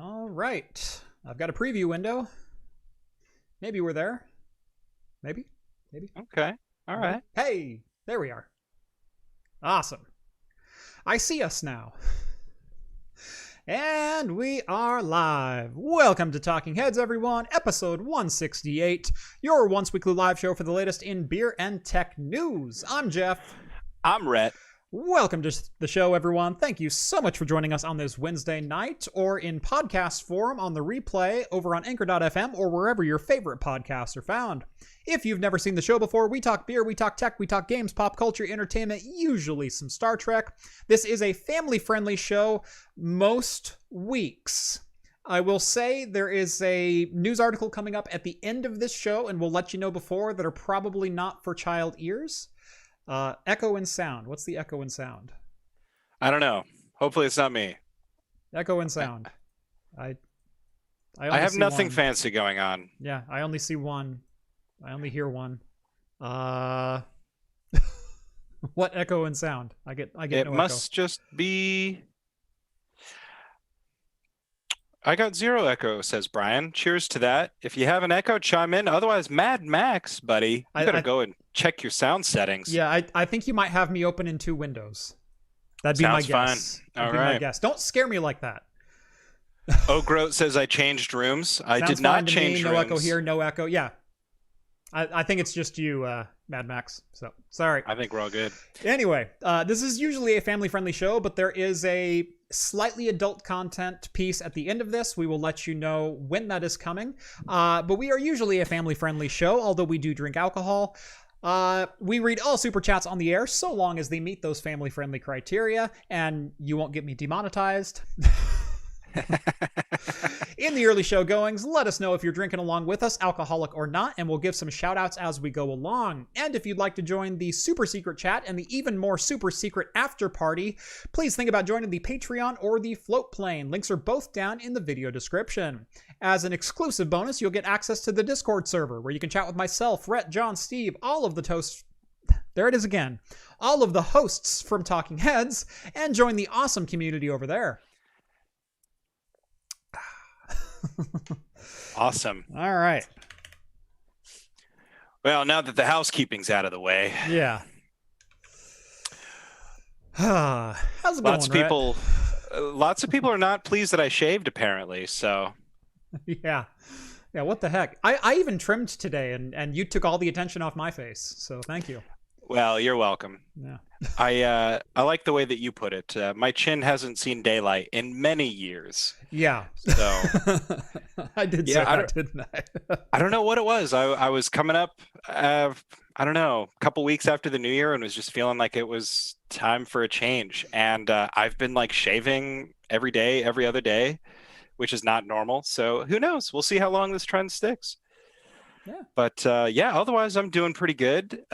All right. I've got a preview window. Maybe we're there. Maybe. Okay. All right. Hey, there we are. Awesome. I see us now. And we are live. Welcome to Talking Heads, everyone. Episode 168, your once weekly live show for the latest in beer and tech news. I'm Jeff. I'm Rhett. Welcome to the show, everyone. Thank you so much for joining us on this Wednesday night or in podcast form on the replay over on Anchor.fm or wherever your favorite podcasts are found. If you've never seen the show before, we talk beer, we talk tech, we talk games, pop culture, entertainment, usually some Star Trek. This is a family-friendly show most weeks. I will say there is a news article coming up at the end of this show, and we'll let you know before, that are probably not for child ears. Echo and sound. What's the echo and sound? I don't know. Hopefully it's not me. Echo and sound. I have nothing one. fancy going on. Yeah, I only see one. I only hear one. What echo and sound? I get It no must just be. I got zero echo, says Brian. Cheers to that. If you have an echo, chime in. Otherwise, Mad Max, buddy. You better go and check your sound settings. Yeah, I think you might have me open in two windows. That'd be my guess. Fine. All right. My guess. Don't scare me like that. Ogroat says I changed rooms. I did not change rooms. No echo here, no echo. Yeah. I think it's just you, Mad Max. So, sorry. I think we're all good. Anyway, this is usually a family-friendly show, but there is a slightly adult content piece at the end of this. We will let you know when that is coming. But we are usually a family-friendly show, although we do drink alcohol. We read all super chats on the air, so long as they meet those family-friendly criteria, and you won't get me demonetized. In the early show goings, let us know if you're drinking along with us, alcoholic or not, and we'll give some shout outs as we go along. And if you'd like to join the super secret chat and the even more super secret after party, please think about joining the Patreon or the float plane. Links are both down in the video description. As an exclusive bonus, you'll get access to the Discord server, where you can chat with myself, Rhett, John, Steve, all of the toasts. There it is again. All of the hosts from Talking Heads, and join the awesome community over there. Awesome. All right. Well, now that the housekeeping's out of the way. Yeah. How's it going, Lots of people are not pleased that I shaved, apparently, so. Yeah, what the heck? I even trimmed today, and you took all the attention off my face, so thank you. Well, you're welcome. Yeah. I like the way that you put it. My chin hasn't seen daylight in many years. Yeah. So I did say that, didn't I? I don't know what it was. I was coming up, I don't know, a couple weeks after the new year, and was just feeling like it was time for a change. And I've been like shaving every day, every other day, which is not normal. So who knows? We'll see how long this trend sticks. Yeah. But otherwise I'm doing pretty good.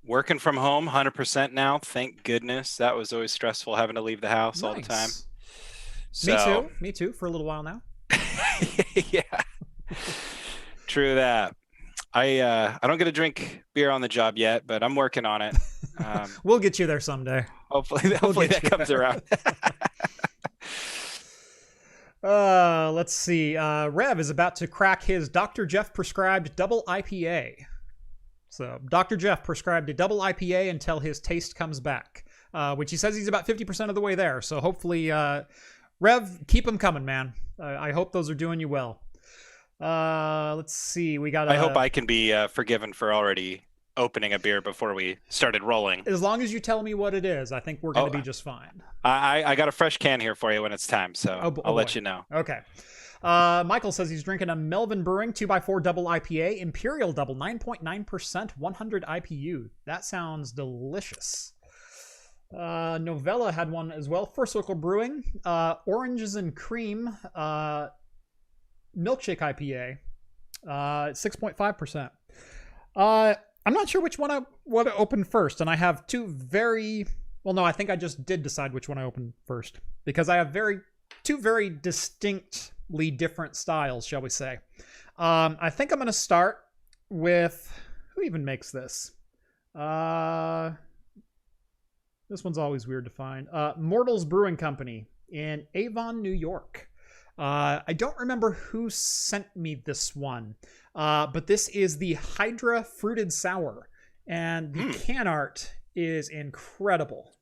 Working from home 100% now. Thank goodness. That was always stressful having to leave the house all the time. So, Me too, for a little while now. Yeah. True that. I don't get to drink beer on the job yet, but I'm working on it. We'll get you there someday. Hopefully that comes around. Let's see. Rev is about to crack his Dr. Jeff prescribed double IPA. So Dr. Jeff prescribed a double IPA until his taste comes back, which he says he's about 50% of the way there. So hopefully, Rev, keep them coming, man. I hope those are doing you well. Let's see. I hope I can be forgiven for already opening a beer before we started rolling. As long as you tell me what it is, I think we're going to be just fine. I got a fresh can here for you when it's time, so I'll let you know. Okay. Michael says he's drinking a Melvin Brewing 2x4 double IPA, Imperial Double, 9.9%, 100 IPU. That sounds delicious. Novella had one as well. First Circle Brewing, Oranges and Cream, Milkshake IPA, 6.5%. I'm not sure which one I want to open first, and I have two very... Well, no, I think I just did decide which one I opened first, because I have two very distinctly different styles, shall we say. I think I'm going to start with... Who even makes this? This one's always weird to find. Mortals Brewing Company. in Avon, New York. I don't remember who sent me this one, but this is the Hydra Fruited Sour, and the can art is incredible.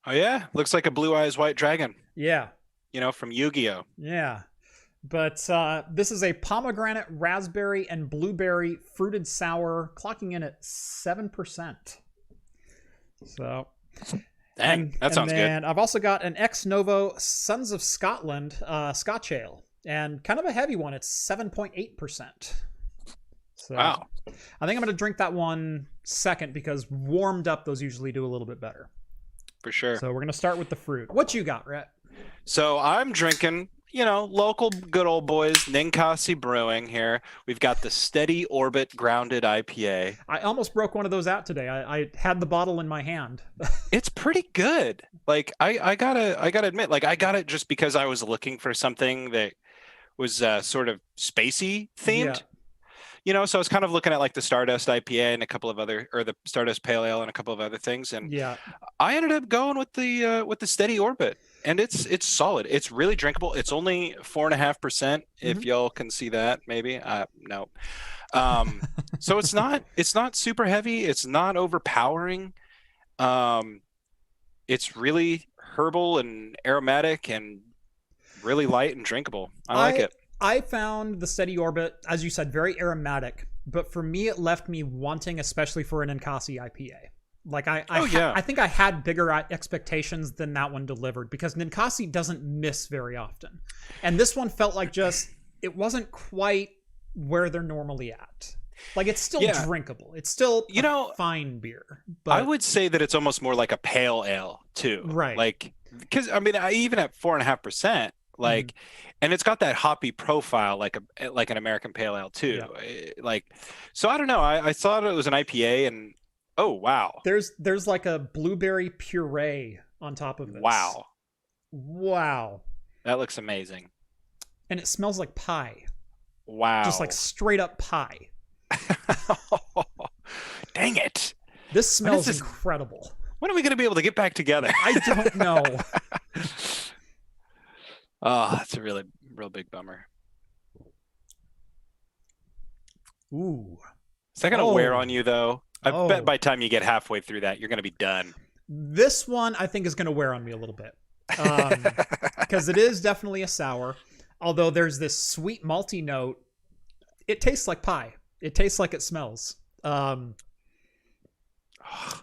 Oh yeah, looks like a Blue Eyes White Dragon. Yeah. From Yu-Gi-Oh. Yeah. But this is a pomegranate, raspberry, and blueberry fruited sour, clocking in at 7%. So, dang, that sounds good. And I've also got an Ex Novo Sons of Scotland Scotch Ale, and kind of a heavy one. It's 7.8%. So, wow. I think I'm going to drink that one second because warmed up, those usually do a little bit better. For sure. So we're going to start with the fruit. What you got, Rhett? So I'm drinking, local good old boys, Ninkasi Brewing here. We've got the Steady Orbit Grounded IPA. I almost broke one of those out today. I had the bottle in my hand. It's pretty good. Like I gotta admit, like I got it just because I was looking for something that was sort of spacey themed. So I was kind of looking at like the Stardust IPA and a couple of other, or the Stardust Pale Ale and a couple of other things, and I ended up going with the Steady Orbit, and it's solid. It's really drinkable. It's only 4.5%. If y'all can see that, maybe. No. So it's not super heavy. It's not overpowering. It's really herbal and aromatic and really light and drinkable. I like it. I found the Steady Orbit, as you said, very aromatic, but for me, it left me wanting, especially for an Ninkasi IPA. Like I think I had bigger expectations than that one delivered, because Ninkasi doesn't miss very often, and this one felt like it wasn't quite where they're normally at. Like it's still drinkable. It's still a fine beer. But I would say that it's almost more like a pale ale too, right? Like because even at 4.5%. Like, and it's got that hoppy profile, like an American Pale Ale too. Yeah. So I don't know. I thought it was an IPA, and oh wow, there's like a blueberry puree on top of this. Wow, that looks amazing. And it smells like pie. Wow, just like straight up pie. Dang it! This smells incredible. When are we going to be able to get back together? I don't know. Oh, that's a real big bummer. Ooh. Is that going to wear on you, though? I bet by the time you get halfway through that, you're going to be done. This one, I think, is going to wear on me a little bit. Because it is definitely a sour. Although there's this sweet malty note. It tastes like pie. It tastes like it smells.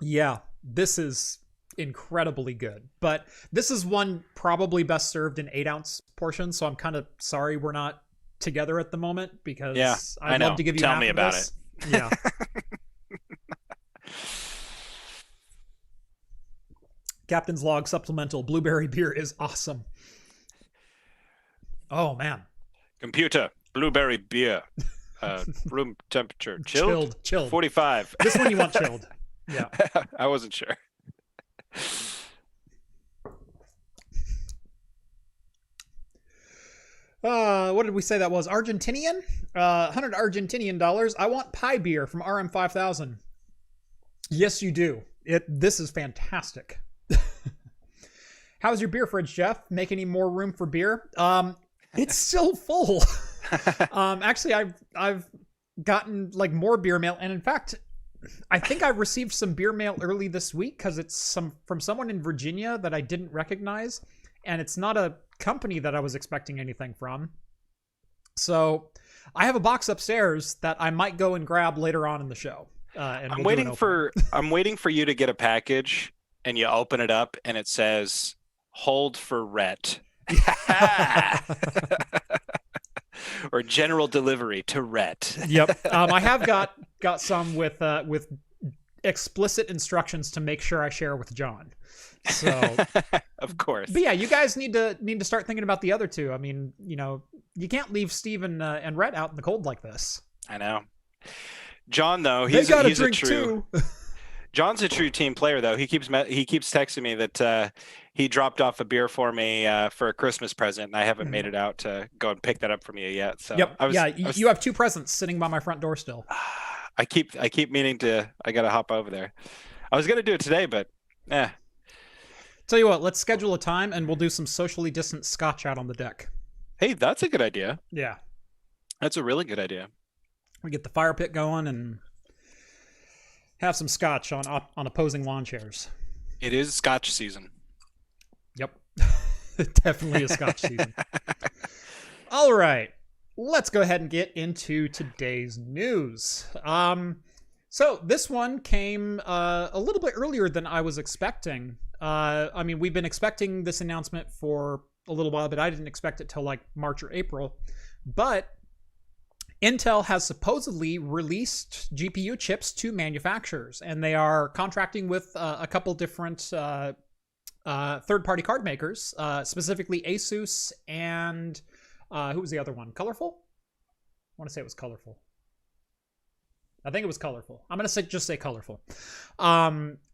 Yeah, this is incredibly good, but this is one probably best served in 8-ounce portions, so I'm kind of sorry we're not together at the moment, because I'd love to give you tell me about it. Yeah. Captain's Log Supplemental Blueberry Beer is awesome. Oh man. Computer, blueberry beer, room temperature, chilled 45. This one you want chilled. Yeah. I wasn't sure. What did we say that was? Argentinian? 100 Argentinian dollars. I want pie beer from RM5000. Yes, you do. This is fantastic. How's your beer fridge, Jeff? Make any more room for beer? It's still full. Actually, I've gotten like more beer mail, and in fact, I think I received some beer mail early this week because it's from someone in Virginia that I didn't recognize, and it's not a company that I was expecting anything from. So I have a box upstairs that I might go and grab later on in the show. And I'm waiting for you to get a package and you open it up and it says "Hold for Rhett." Or general delivery to Rhett. Yep. I have got some with explicit instructions to make sure I share with John. So of course. But yeah, you guys need to start thinking about the other two. I mean, you can't leave Steve and Rhett out in the cold like this. I know. John, though, he's a true. John's a true team player, though. He keeps texting me that he dropped off a beer for me for a Christmas present, and I haven't made it out to go and pick that up from you yet. So yep. You have 2 presents sitting by my front door still. I keep meaning to. I got to hop over there. I was gonna do it today, but Tell you what, let's schedule a time and we'll do some socially distant scotch out on the deck. Hey, that's a good idea. Yeah. That's a really good idea. We get the fire pit going and have some scotch on opposing lawn chairs. It is Scotch season. Yep. Definitely a scotch season. All right. Let's go ahead and get into today's news. So this one came a little bit earlier than I was expecting. I mean, we've been expecting this announcement for a little while, but I didn't expect it till like March or April. But Intel has supposedly released GPU chips to manufacturers, and they are contracting with a couple different third-party card makers, specifically Asus and who was the other one? Colorful? I want to say it was Colorful. I think it was Colorful. I'm going to just say Colorful.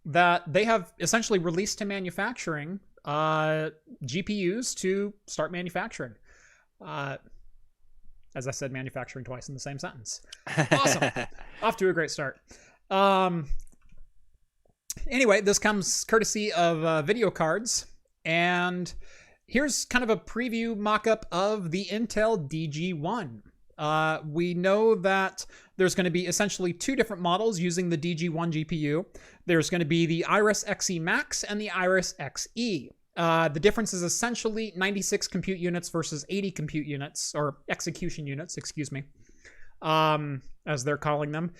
That they have essentially released to manufacturing GPUs to start manufacturing. As I said, manufacturing twice in the same sentence. Awesome. Off to a great start. Anyway, this comes courtesy of video cards. And here's kind of a preview mock-up of the Intel DG1. We know that there's going to be essentially two different models using the DG1 GPU. There's going to be the Iris Xe Max and the Iris Xe. The difference is essentially 96 compute units versus 80 compute units, or execution units, excuse me, as they're calling them.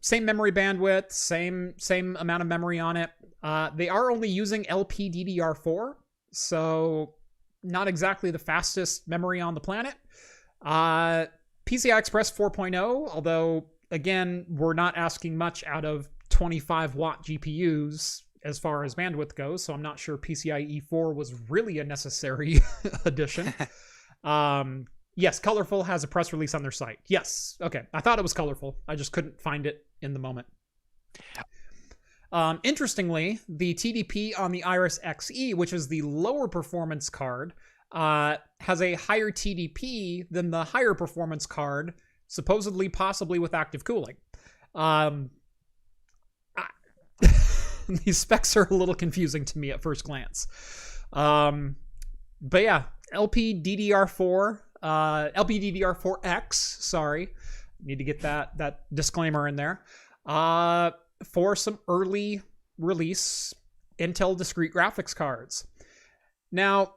Same memory bandwidth, same amount of memory on it. They are only using LPDDR4, so not exactly the fastest memory on the planet. PCI Express 4.0, although, again, we're not asking much out of 25-watt GPUs as far as bandwidth goes, so I'm not sure PCIe 4 was really a necessary addition. Yes, Colorful has a press release on their site. Yes, okay. I thought it was Colorful. I just couldn't find it in the moment. Interestingly, the TDP on the Iris Xe, which is the lower performance card, has a higher TDP than the higher performance card, supposedly possibly with active cooling. These specs are a little confusing to me at first glance. But yeah, LPDDR4X, sorry. Need to get that disclaimer in there. For some early release Intel discrete graphics cards. Now,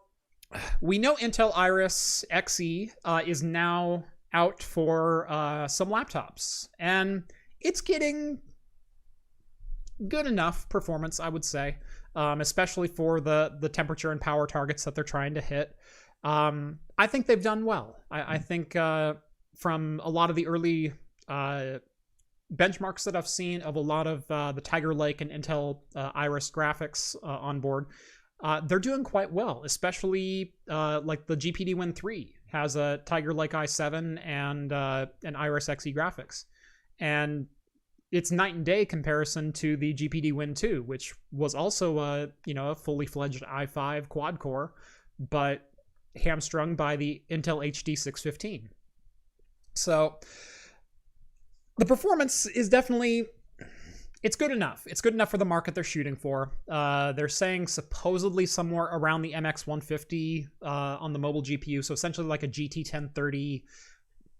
we know Intel Iris Xe is now out for some laptops, and it's getting good enough performance, I would say, especially for the temperature and power targets that they're trying to hit. I think they've done well. I think from a lot of the early benchmarks that I've seen of a lot of the Tiger Lake and Intel Iris graphics on board, they're doing quite well, especially like the GPD Win 3 has a Tiger Lake i7 and an Iris Xe graphics. And it's night and day comparison to the GPD Win 2, which was also a fully fledged i5 quad core, but hamstrung by the Intel HD 615. So the performance is definitely, it's good enough. It's good enough for the market they're shooting for. They're saying supposedly somewhere around the MX 150 on the mobile GPU, so essentially like a GT 1030,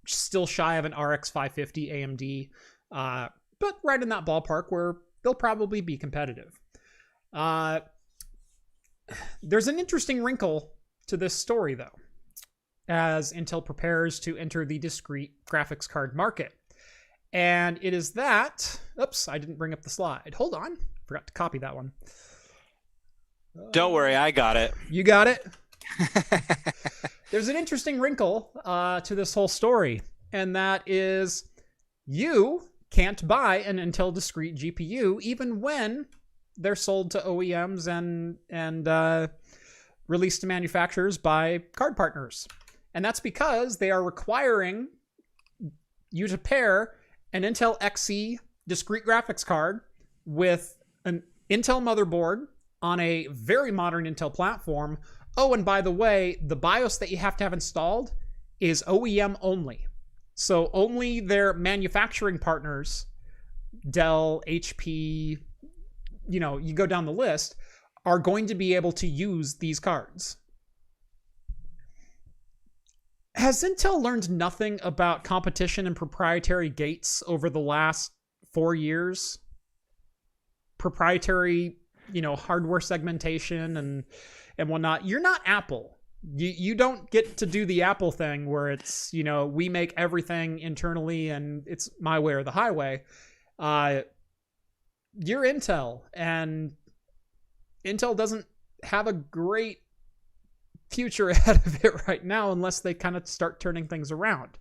still shy of an RX 550 AMD. But right in that ballpark where they'll probably be competitive. There's an interesting wrinkle to this story, though, as Intel prepares to enter the discrete graphics card market. And it is that... Oops, I didn't bring up the slide. Hold on. Forgot to copy that one. Don't worry, I got it. You got it? There's an interesting wrinkle to this whole story, and that is you can't buy an Intel discrete GPU even when they're sold to OEMs and released to manufacturers by card partners. And that's because they are requiring you to pair an Intel Xe discrete graphics card with an Intel motherboard on a very modern Intel platform. Oh, and by the way, the BIOS that you have to have installed is OEM only. So only their manufacturing partners, Dell, HP, you go down the list, are going to be able to use these cards. Has Intel learned nothing about competition and proprietary gates over the last 4 years? Proprietary, hardware segmentation and whatnot. You're not Apple. You don't get to do the Apple thing where it's, we make everything internally and it's my way or the highway. You're Intel, and Intel doesn't have a great future ahead of it right now unless they kind of start turning things around.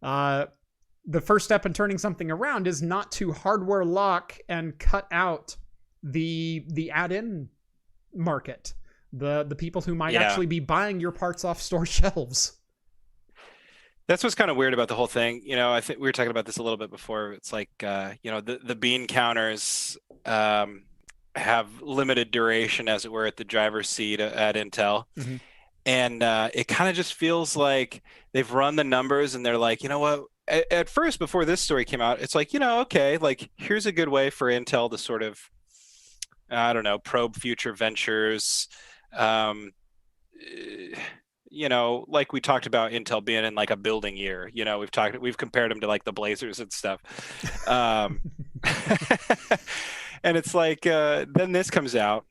The first step in turning something around is not to hardware lock and cut out the add-in market, the people who might actually be buying your parts off store shelves. That's what's kind of weird about the whole thing. I think we were talking about this a little bit before. It's like, the bean counters have limited duration, as it were, at the driver's seat at Intel. Mm-hmm. And it kind of just feels like they've run the numbers and they're like, you know what? At first, before this story came out, it's like, okay, like here's a good way for Intel to sort of, probe future ventures. Like we talked about Intel being in like a building year. We've compared them to like the Blazers and stuff. And it's like, then this comes out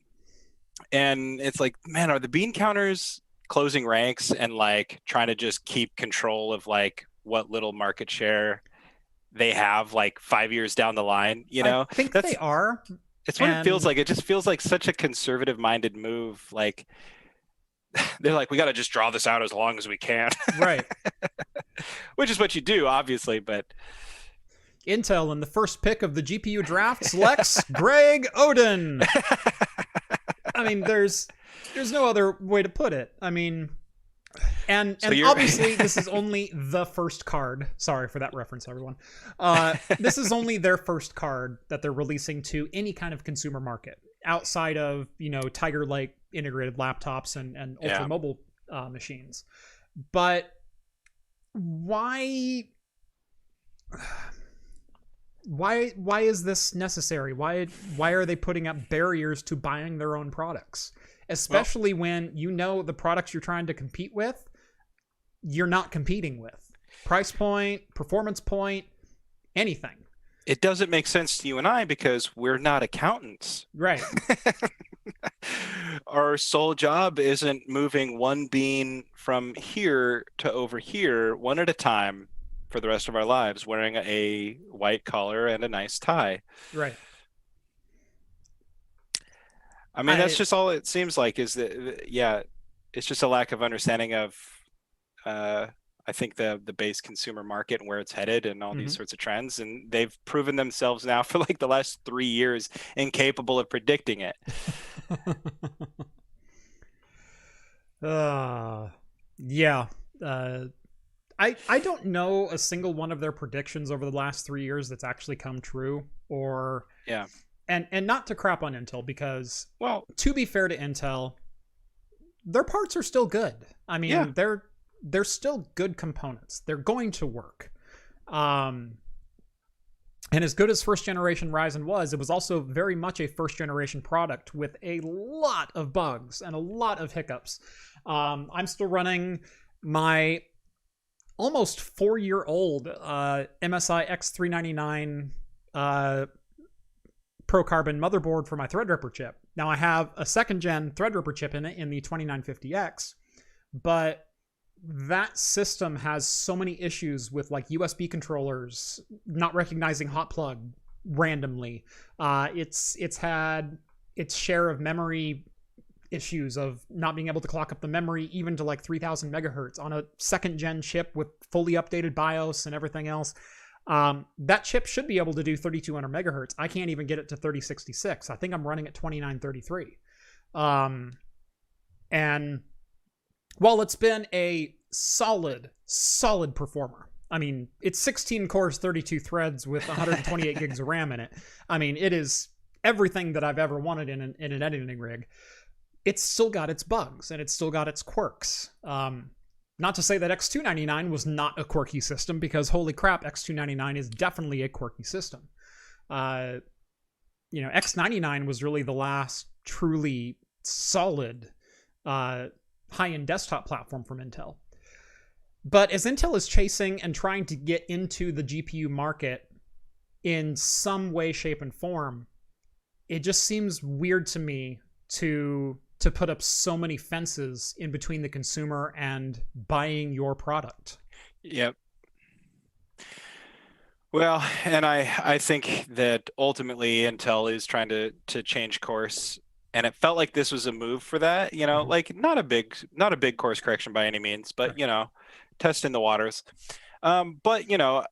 and it's like, man, are the bean counters closing ranks and like trying to just keep control of like what little market share they have like 5 years down the line? I think they are. It's what it feels like. It just feels like such a conservative minded move. Like they're like, we got to just draw this out as long as we can. Right. Which is what you do, obviously, but Intel in the first pick of the GPU draft selects Greg Oden. I mean, there's no other way to put it. I mean, and obviously this is only the first card. Sorry for that reference, everyone. This is only their first card that they're releasing to any kind of consumer market outside of, Tiger Lake integrated laptops and ultra mobile machines. But why is this necessary? Why are they putting up barriers to buying their own products? Especially when the products you're trying to compete with, you're not competing with. Price point, performance point, anything. It doesn't make sense to you and I because we're not accountants. Right. Our sole job isn't moving one bean from here to over here one at a time for the rest of our lives, wearing a white collar and a nice tie. Right. I mean, that's just all it seems like is that, it's just a lack of understanding of, I think, the base consumer market and where it's headed and all these sorts of trends. And they've proven themselves now for like the last 3 years incapable of predicting it. I don't know a single one of their predictions over the last 3 years that's actually come true, or and not to crap on Intel, because, well, to be fair to Intel, their parts are still good. I mean, they're still good components. They're going to work. And as good as first generation Ryzen was, it was also very much a first generation product with a lot of bugs and a lot of hiccups. I'm still running my almost 4-year-old MSI X399 Pro Carbon motherboard for my Threadripper chip. Now I have a second gen Threadripper chip in it in the 2950X, but that system has so many issues with like USB controllers not recognizing hot plug randomly. It's had its share of memory issues of not being able to clock up the memory even to like 3000 megahertz on a second gen chip with fully updated BIOS and everything else. That chip should be able to do 3200 megahertz. I can't even get it to 3066. I think I'm running at 2933. And while it's been a solid performer, I mean, it's 16 cores, 32 threads with 128 gigs of RAM in it. I mean, it is everything that I've ever wanted in an editing rig. It's still got its bugs and it's still got its quirks. Not to say that X299 was not a quirky system, because holy crap, X299 is definitely a quirky system. X99 was really the last truly solid high-end desktop platform from Intel. But as Intel is chasing and trying to get into the GPU market in some way, shape, and form, it just seems weird to me to put up so many fences in between the consumer and buying your product. Yep. Well, and I think that ultimately Intel is trying to change course, and it felt like this was a move for that. You know, Mhm. like not a big course correction by any means, but Right. you know, testing the waters. But you know,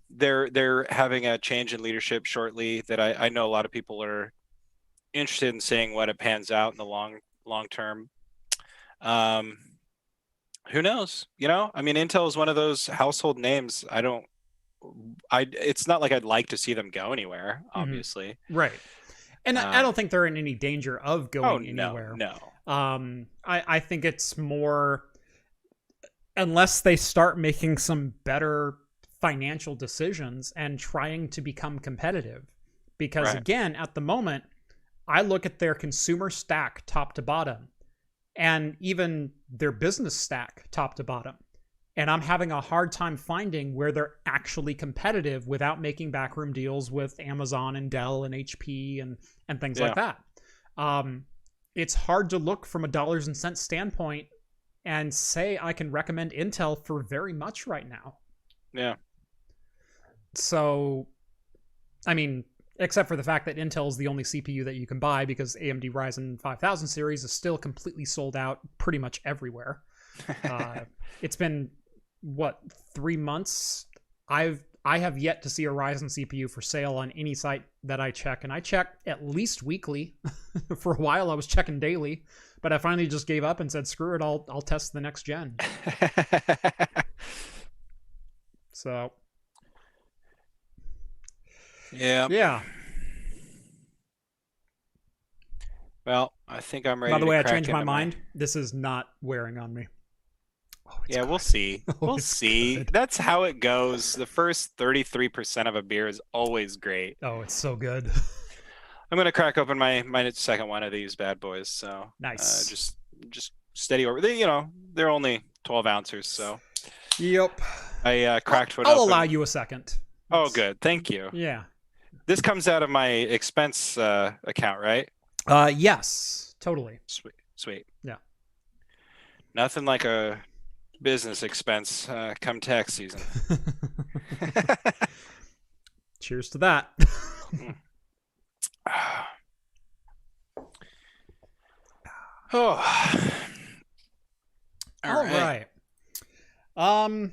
they're having a change in leadership shortly that I know a lot of people are interested in seeing what it pans out in the long term. Um, who knows? You know, I mean, Intel is one of those household names. It's not like I'd like to see them go anywhere, Mm-hmm. obviously. Right. And I don't Um, think they're in any danger of oh going no, anywhere. no. I think it's more, unless they start making some better financial decisions and trying to become competitive. Because Right. again, at the moment, I look at their consumer stack top to bottom and even their business stack top to bottom. And I'm having a hard time finding where they're actually competitive without making backroom deals with Amazon and Dell and HP and things like Yeah. that. Um, it's hard to look from a dollars and cents standpoint and say I can recommend Intel for very much right now. Yeah. So, I mean, except for the fact that Intel is the only CPU that you can buy because AMD Ryzen 5000 series is still completely sold out pretty much everywhere. It's been what, 3 months? I have yet to see a Ryzen CPU for sale on any site that I check, and I check at least weekly. For a while, I was checking daily, but I finally just gave up and said, "Screw it! I'll test the next gen." So, Yeah. yeah. Well, I think I'm By ready the to way, I crack changed my into my. mind. This is not wearing on me. Oh, it's Yeah, we'll good. see. Oh, We'll it's see. good. That's how it goes. The first 33% of a beer is always great. Oh, it's so good. I'm gonna crack open my second one of these bad boys. So Nice. just steady over. They're only 12 ounces, so Yep. I cracked one I'll allow open. you a second. Oh, It's, good. Thank you. yeah. This comes out of my expense account, right? Yes, totally. Sweet, sweet. Yeah. Nothing like a business expense come tax season. Cheers to that. Oh, all All right. right.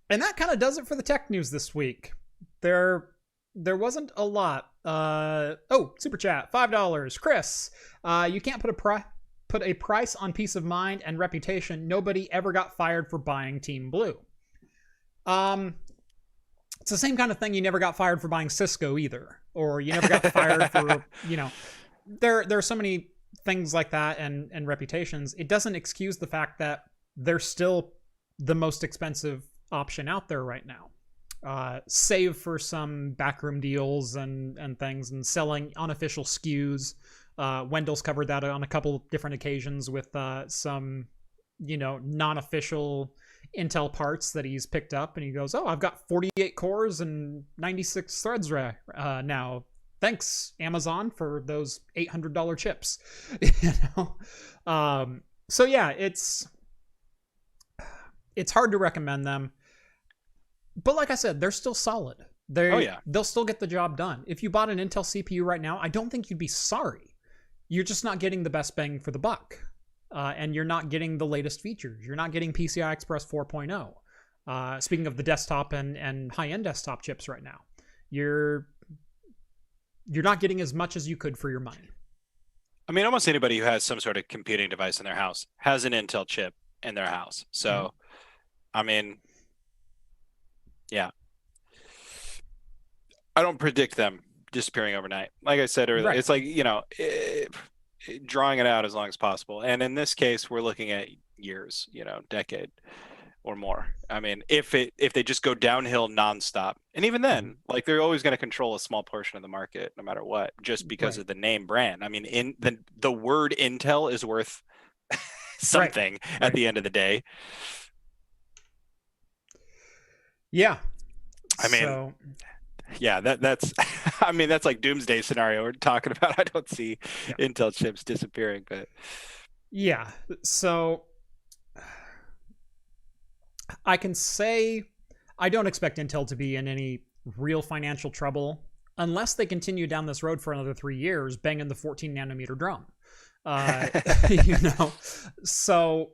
And that kind of does it for the tech news this week. There wasn't a lot. Super chat, $5. Chris, you can't put a price on peace of mind and reputation. Nobody ever got fired for buying Team Blue. It's the same kind of thing. You never got fired for buying Cisco either, or you never got fired for, there are so many things like that and reputations. It doesn't excuse the fact that they're still the most expensive option out there right now. Save for some backroom deals and things and selling unofficial SKUs. Wendell's covered that on a couple different occasions with some, non-official Intel parts that he's picked up, and he goes, "Oh, I've got 48 cores and 96 threads now. Thanks, Amazon, for those $800 chips." you So yeah, it's hard to recommend them, but like I said, they're still solid. Oh yeah. They'll still get the job done. If you bought an Intel CPU right now, I don't think you'd be sorry. You're just not getting the best bang for the buck. And you're not getting the latest features. You're not getting PCI Express 4.0. Speaking of the desktop and high-end desktop chips right now, you're not getting as much as you could for your money. I mean, almost anybody who has some sort of computing device in their house has an Intel chip in their house. So, I mean, yeah. I don't predict them disappearing overnight. Like I said earlier, Right. it's like, drawing it out as long as possible. And in this case, we're looking at years, decade or more. I mean, if they just go downhill nonstop, and even then, like they're always going to control a small portion of the market no matter what, just because of the name brand. I mean, in the word Intel is worth something at the end of the day. Yeah. I mean, yeah, that's I mean, that's like doomsday scenario we're talking about. I don't see Intel chips disappearing, but yeah. So I can say I don't expect Intel to be in any real financial trouble unless they continue down this road for another 3 years, banging the 14 nanometer drum. So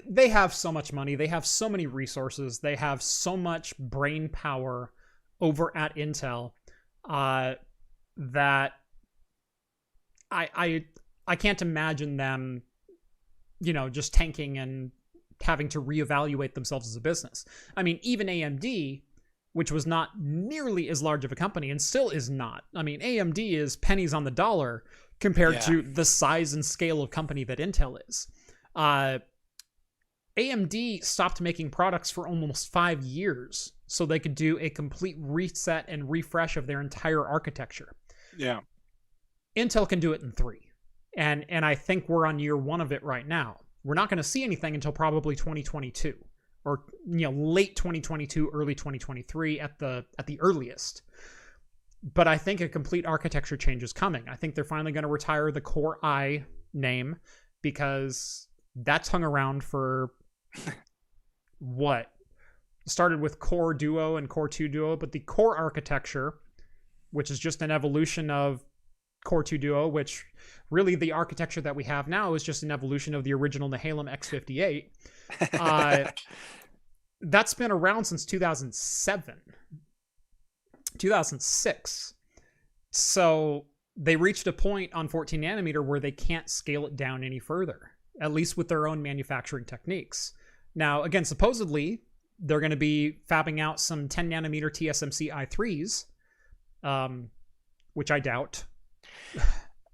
they have so much money, they have so many resources, they have so much brain power over at Intel that I can't imagine them, just tanking and having to reevaluate themselves as a business. I mean, even AMD, which was not nearly as large of a company and still is not. I mean, AMD is pennies on the dollar compared to the size and scale of company that Intel is. AMD stopped making products for almost 5 years so they could do a complete reset and refresh of their entire architecture. Yeah. Intel can do it in 3. And I think we're on year 1 of it right now. We're not going to see anything until probably 2022 or late 2022, early 2023 at the earliest. But I think a complete architecture change is coming. I think they're finally going to retire the Core I name because that's hung around for what? Started with Core Duo and Core 2 Duo, but the Core architecture, which is just an evolution of Core 2 Duo, which really the architecture that we have now is just an evolution of the original Nehalem X58. That's been around since 2007, 2006. So they reached a point on 14 nanometer where they can't scale it down any further, at least with their own manufacturing techniques. Now, again, supposedly they're going to be fabbing out some 10 nanometer TSMC i3s, which I doubt.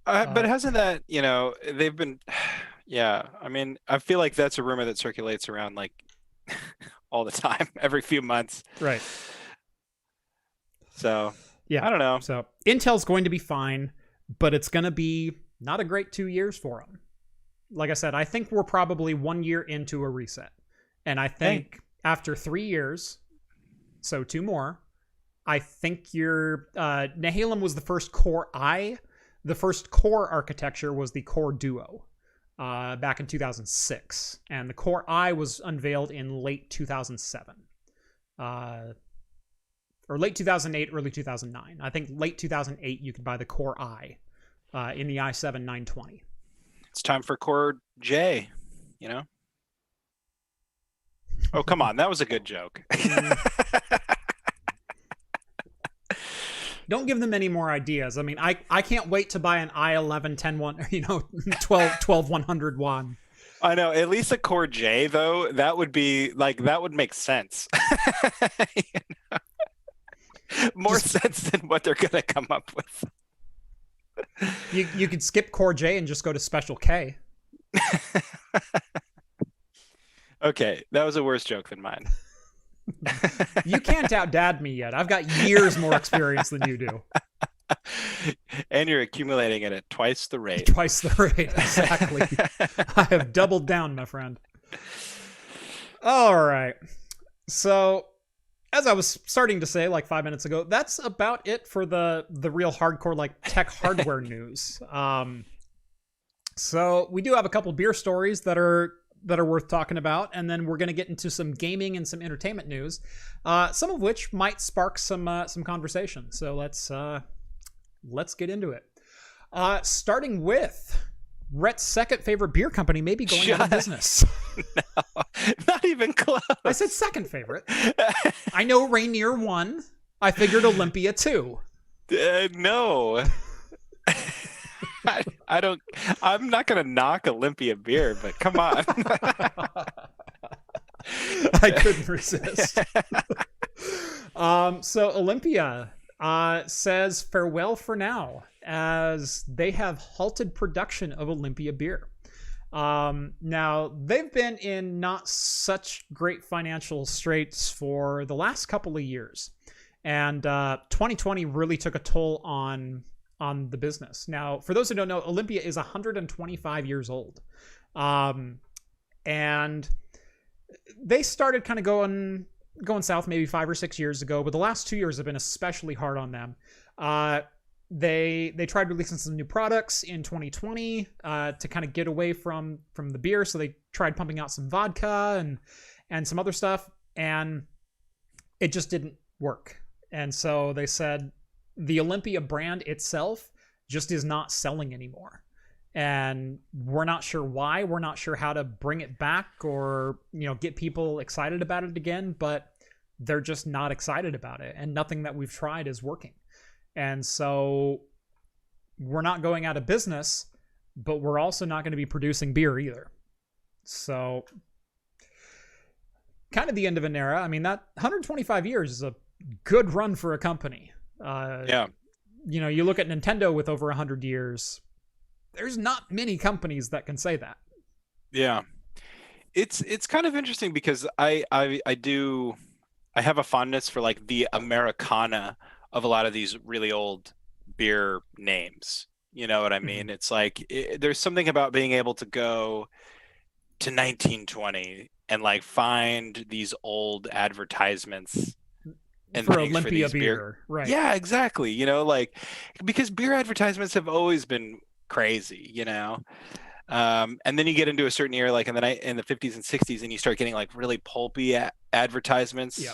But hasn't that, they've been, I mean, I feel like that's a rumor that circulates around like all the time, every few months. Right. So, yeah, I don't know. So Intel's going to be fine, but it's going to be not a great 2 years for them. Like I said, I think we're probably 1 year into a reset. And I think after 3 years, so 2 more, I think your Nehalem was the first Core I. The first Core architecture was the Core Duo back in 2006. And the Core I was unveiled in late 2007. Or late 2008, early 2009. I think late 2008 you could buy the Core I in the i7 920. It's time for Core J, Oh, come on. That was a good joke. Don't give them any more ideas. I mean, I can't wait to buy an i11 12100 I know. At least a Core J, though, that would be like, that would make sense. More sense than what they're going to come up with. You could skip Core J and just go to Special K. Okay, that was a worse joke than mine. You can't outdad me yet. I've got years more experience than you do. And you're accumulating it at twice the rate. Twice the rate, exactly. I have doubled down, my friend. All right. So, as I was starting to say like 5 minutes ago, that's about it for the real hardcore like tech hardware news. So we do have a couple beer stories that are worth talking about, and then we're going to get into some gaming and some entertainment news, some of which might spark some conversation. So let's get into it. Starting with Rhett's second favorite beer company may be going out of business. No, not even close. I said second favorite. I know Rainier won. I figured Olympia too. No. I don't. I'm not going to knock Olympia beer, but come on. I couldn't resist. So Olympia says farewell for now, as they have halted production of Olympia beer. Now, they've been in not such great financial straits for the last couple of years. And 2020 really took a toll on the business. Now, for those who don't know, Olympia is 125 years old. And they started kind of going south maybe 5 or 6 years ago, but the last 2 years have been especially hard on them. They tried releasing some new products in 2020 to kind of get away from the beer. So they tried pumping out some vodka and some other stuff, and it just didn't work. And so they said the Olympia brand itself just is not selling anymore. And we're not sure why. We're not sure how to bring it back or, get people excited about it again, but they're just not excited about it. And nothing that we've tried is working. And so we're not going out of business, but we're also not going to be producing beer either. So kind of the end of an era. I mean, that 125 years is a good run for a company. Yeah. You look at Nintendo with over 100 years. There's not many companies that can say that. Yeah. It's kind of interesting because I have a fondness for like the Americana of a lot of these really old beer names. You know what I mean? Mm-hmm. It's like there's something about being able to go to 1920 and like find these old advertisements and for Olympia beer. Right. Yeah, exactly. Because beer advertisements have always been crazy, and then you get into a certain era like in the 50s and 60s and you start getting like really pulpy advertisements. Yeah.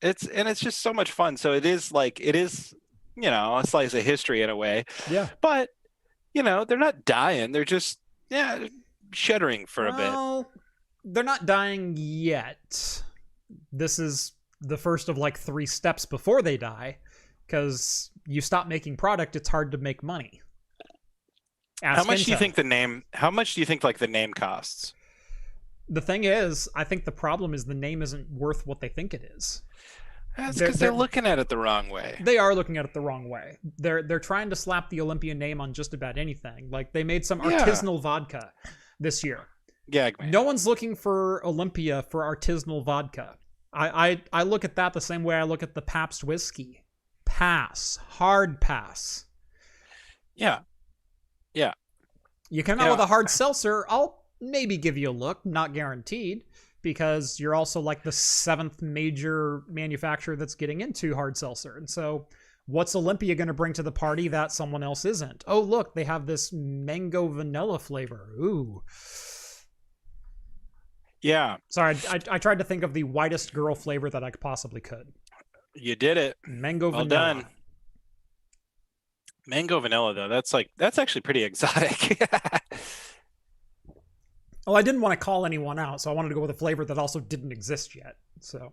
It's just so much fun. So it is a slice of history in a way. Yeah. But they're not dying. They're just shuddering for a bit. They're not dying yet. This is the first of like 3 steps before they die, because you stop making product, it's hard to make money. How much do you think the name costs? The thing is, I think the problem is the name isn't worth what they think it is. That's because they're looking at it the wrong way. They are looking at it the wrong way. They're trying to slap the Olympia name on just about anything. Like they made some artisanal vodka this year. Yeah, man. No one's looking for Olympia for artisanal vodka. I look at that the same way I look at the Pabst whiskey. Pass. Hard pass. Yeah. Yeah. You come out with a hard seltzer, I'll maybe give you a look, not guaranteed, because you're also like the 7th major manufacturer that's getting into hard seltzer. And so what's Olympia going to bring to the party that someone else isn't? Oh, look, they have this mango vanilla flavor. Ooh. Yeah. Sorry, I tried to think of the whitest girl flavor that I possibly could. You did it. Mango vanilla. Well done. Mango vanilla, though, that's actually pretty exotic. Well, I didn't want to call anyone out, so I wanted to go with a flavor that also didn't exist yet. So,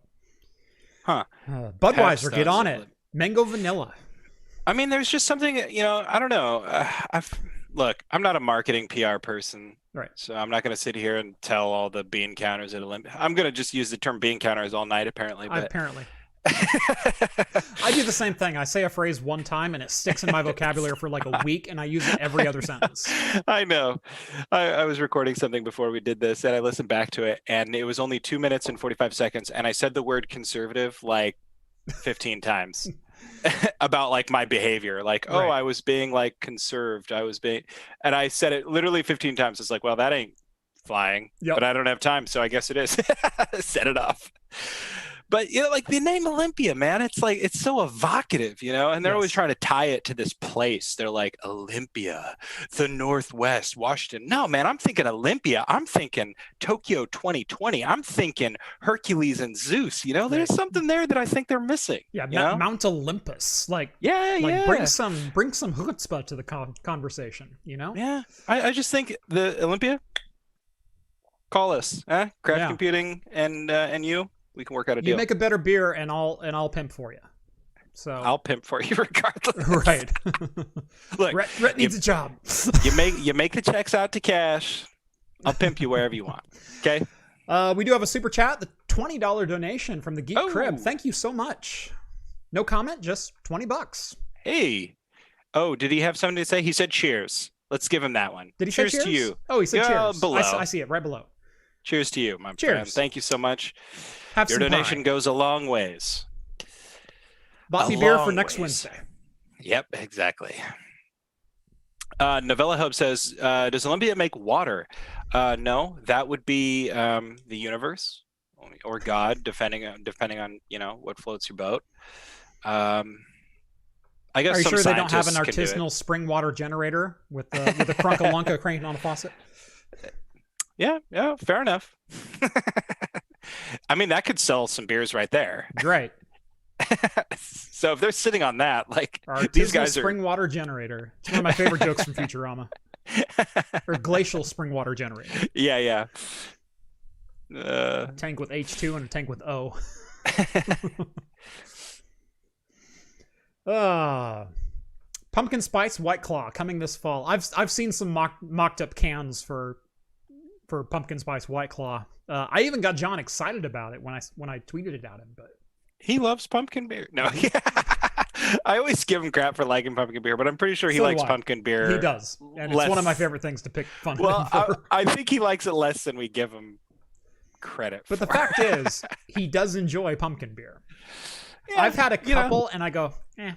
Budweiser, get on it. Mango vanilla. I mean, there's just something, I don't know. Look, I'm not a marketing PR person, right? So I'm not going to sit here and tell all the bean counters at Olympia. I'm going to just use the term bean counters all night, apparently. But... Apparently. I do the same thing. I say a phrase one time and it sticks in my vocabulary for like a week, and I use it every other sentence. I know. I was recording something before we did this, and I listened back to it, and it was only 2 minutes and 45 seconds, and I said the word conservative like 15 times about like my behavior. Like, oh, right. I was being like conserved. And I said it literally 15 times. It's like, well, that ain't flying, but I don't have time, so I guess it is. Set it off. But, like the name Olympia, man, it's like, it's so evocative, and they're always trying to tie it to this place. They're like, Olympia, the Northwest, Washington. No, man, I'm thinking Olympia. I'm thinking Tokyo 2020. I'm thinking Hercules and Zeus. There's something there that I think they're missing. Yeah, Mount Olympus. Like, bring some chutzpah to the conversation, Yeah, I just think the Olympia, call us, Craft Computing and you. We can work out a deal. You make a better beer, and I'll pimp for you. So I'll pimp for you regardless. Right. Look, Rhett needs a job. you make the checks out to cash. I'll pimp you wherever you want. Okay. We do have a super chat, the $20 donation from the Geek Crib. Thank you so much. No comment, just $20. Hey. Oh, did he have something to say? He said cheers. Let's give him that one. Did he say cheers to you? Oh, he said cheers. Below. I see it right below. Cheers to you, my cheers. friend. Thank you so much. Have Your donation goes a long ways. Bought me beer for next Wednesday. Yep, exactly. Novella Hope says, does Olympia make water? No, that would be the universe or God, depending on what floats your boat. I guess. Are you some sure they don't have an scientists artisanal spring water generator with a crunkalunka cranking on a faucet? Yeah, fair enough. I mean, that could sell some beers right there. Right. So if they're sitting on that, like artisanal these guys are spring water generator. It's one of my favorite jokes from Futurama. Or glacial spring water generator. Yeah. A tank with H2 and a tank with O. Pumpkin spice White Claw coming this fall. I've seen some mocked up cans for pumpkin spice White Claw. I even got John excited about it when I tweeted it at him, but he loves pumpkin beer. No, I always give him crap for liking pumpkin beer, but I'm pretty sure he likes pumpkin beer. He does, and it's one of my favorite things to pick fun at him for. I think he likes it less than we give him credit for. But the fact is, he does enjoy pumpkin beer. Yeah, I've had a couple, and I go, eh.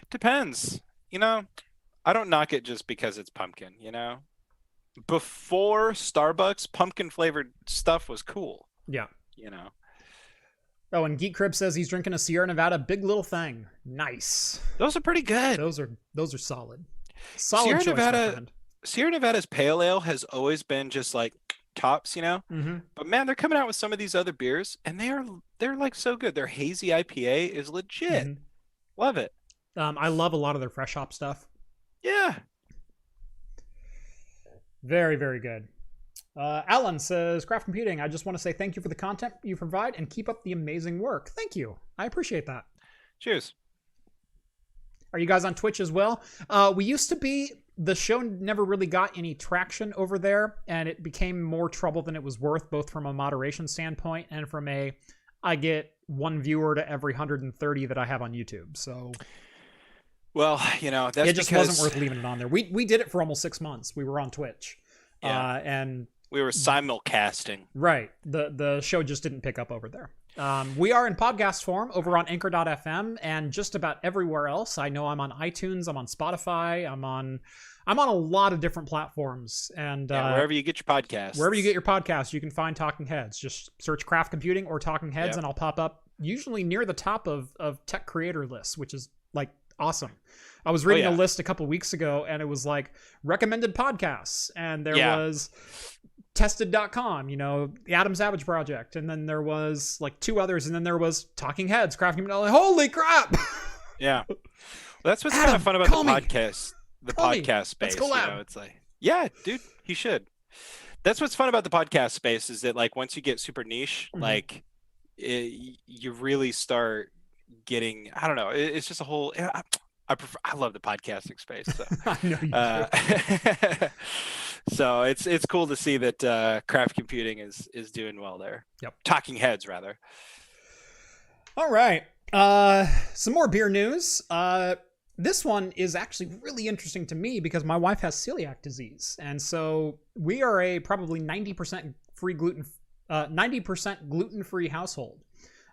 Depends. I don't knock it just because it's pumpkin, Before Starbucks, pumpkin flavored stuff was cool. Yeah. Oh, and Geek Crib says he's drinking a Sierra Nevada Big Little Thing. Nice. Those are pretty good. Those are solid. Solid choice, my friend. Sierra Nevada's pale ale has always been just like tops, Mm-hmm. But man, they're coming out with some of these other beers, and they're like so good. Their hazy IPA is legit. Mm-hmm. Love it. I love a lot of their fresh hop stuff. Yeah. Very, very good. Alan says, Craft Computing, I just want to say thank you for the content you provide and keep up the amazing work. Thank you. I appreciate that. Cheers. Are you guys on Twitch as well? We used to be. The show never really got any traction over there, and it became more trouble than it was worth, both from a moderation standpoint and from I get one viewer to every 130 that I have on YouTube. So, well, that's it just wasn't worth leaving it on there. We did it for almost 6 months. We were on Twitch, and we were simulcasting. Right. The show just didn't pick up over there. We are in podcast form over on Anchor.fm and just about everywhere else. I know I'm on iTunes, I'm on Spotify, I'm on a lot of different platforms. And wherever you get your podcasts. Wherever you get your podcasts, you can find Talking Heads. Just search Craft Computing or Talking Heads, and I'll pop up usually near the top of tech creator lists, which is like awesome. I was reading a list a couple weeks ago, and it was like recommended podcasts, and there was tested.com, the Adam Savage Project, and then there was like two others, and then there was Talking Heads, Craft Computing. Like, holy crap. Yeah. Well, that's what's kind of fun about the podcast. The podcast space, it's like, yeah, dude, he should. That's what's fun about the podcast space is that like once you get super niche, like you really start getting, I don't know, it's just a whole. I love the podcasting space. So. I know you do. So it's cool to see that Craft Computing is doing well there. Yep. Talking Heads rather. All right. Some more beer news. This one is actually really interesting to me because my wife has celiac disease, and so we are a probably 90% gluten-free household.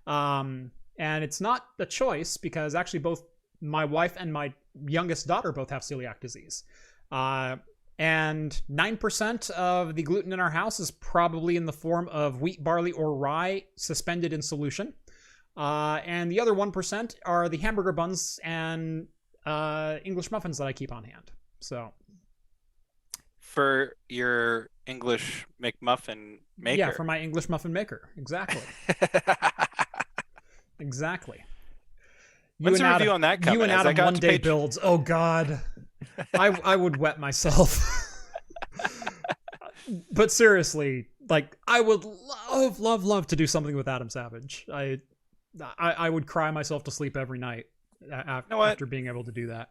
And it's not a choice because actually both my wife and my youngest daughter both have celiac disease. And 9% of the gluten in our house is probably in the form of wheat, barley, or rye suspended in solution. And the other 1% are the hamburger buns and English muffins that I keep on hand. So for your English McMuffin maker. Yeah, for my English muffin maker. Exactly. Exactly. When's the review on that coming? You and Adam one day builds. Oh God. I would wet myself. But seriously, like I would love to do something with Adam Savage. I would cry myself to sleep every night after being able to do that.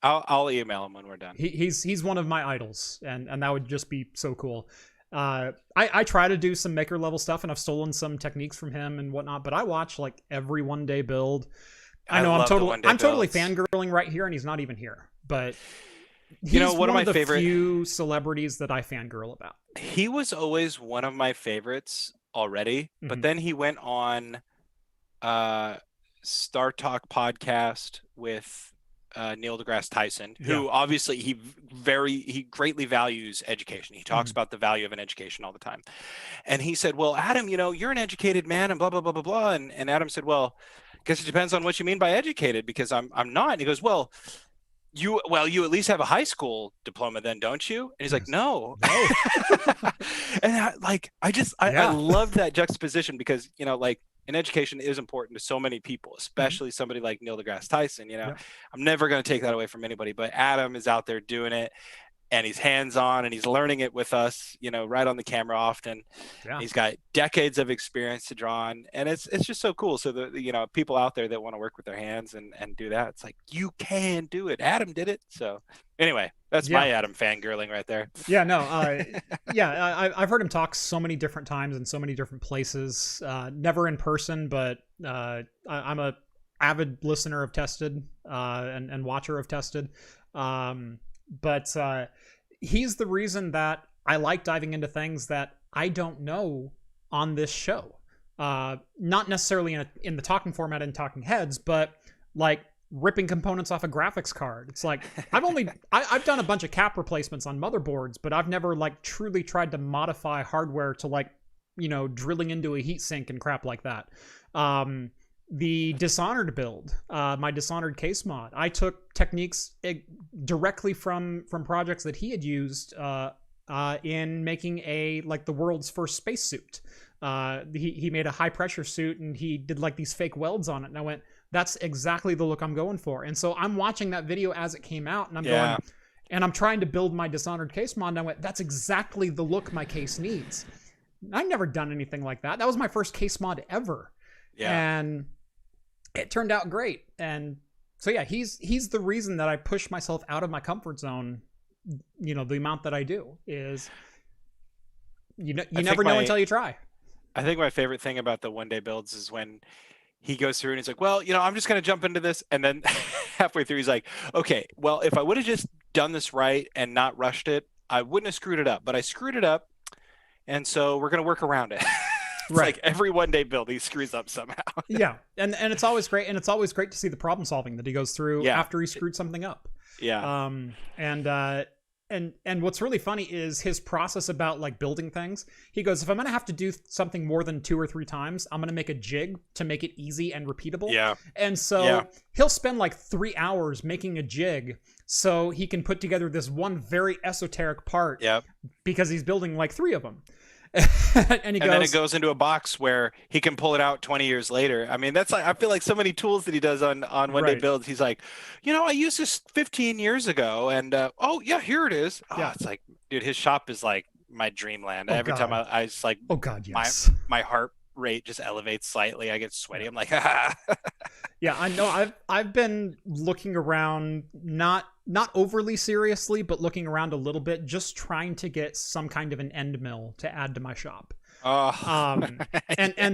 I'll email him when we're done. He's one of my idols, and that would just be so cool. I try to do some maker level stuff, and I've stolen some techniques from him and whatnot. But I watch like every one day build. I know I'm totally fangirling right here, and he's not even here. But He's one of my the favorite few celebrities that I fangirl about. He was always one of my favorites already, but then he went on Star Talk podcast with Neil deGrasse Tyson, who obviously he greatly values education. He talks about the value of an education all the time. And he said, well, Adam, you're an educated man and blah, blah, blah, blah, blah. And Adam said, well, I guess it depends on what you mean by educated, because I'm not. And he goes, well, you at least have a high school diploma then, don't you? And he's like, no. And I love that juxtaposition, because an education is important to so many people, especially somebody like Neil deGrasse Tyson. I'm never going to take that away from anybody, but Adam is out there doing it, and he's hands-on, and he's learning it with us, right on the camera often. He's got decades of experience to draw on, and it's just so cool. So the people out there that want to work with their hands and do that, it's like, you can do it. Adam did it. So anyway, that's my Adam fangirling right there. I've heard him talk so many different times in so many different places, never in person, but I'm a avid listener of Tested and watcher of Tested. But he's the reason that I like diving into things that I don't know on this show. Not necessarily in the talking format in Talking Heads, but like ripping components off a graphics card. It's like, I've done a bunch of cap replacements on motherboards, but I've never like truly tried to modify hardware to like, drilling into a heatsink and crap like that. The Dishonored build, my Dishonored case mod, I took techniques directly from projects that he had used in making the world's first spacesuit. He made a high pressure suit, and he did like these fake welds on it, and I went, that's exactly the look I'm going for. And so I'm watching that video as it came out, and I'm going, and I'm trying to build my Dishonored case mod, and I went, that's exactly the look my case needs. I've never done anything like that. That was my first case mod ever. And it turned out great. And so he's the reason that I push myself out of my comfort zone. The amount that I do is you never know until you try. I think my favorite thing about the one day builds is when he goes through and he's like, well, I'm just going to jump into this. And then halfway through, he's like, okay, well, if I would have just done this right and not rushed it, I wouldn't have screwed it up, but I screwed it up. And so we're going to work around it. It's like every one day build, he screws up somehow. And it's always great. And it's always great to see the problem solving that he goes through after he screwed something up. And what's really funny is his process about like building things. He goes, if I'm going to have to do something more than 2 or 3 times, I'm going to make a jig to make it easy and repeatable. And so he'll spend like 3 hours making a jig so he can put together this one very esoteric part because he's building like 3 of them. and then it goes into a box where he can pull it out 20 years later. I mean, that's like, I feel like so many tools that he does on one day builds. He's like, I used this 15 years ago, and here it is. It's like, dude, his shop is like my dreamland. Every time I just like, my heart rate just elevates slightly. I get sweaty. I'm like, I know. I've been looking around, not overly seriously, but looking around a little bit, just trying to get some kind of an end mill to add to my shop. And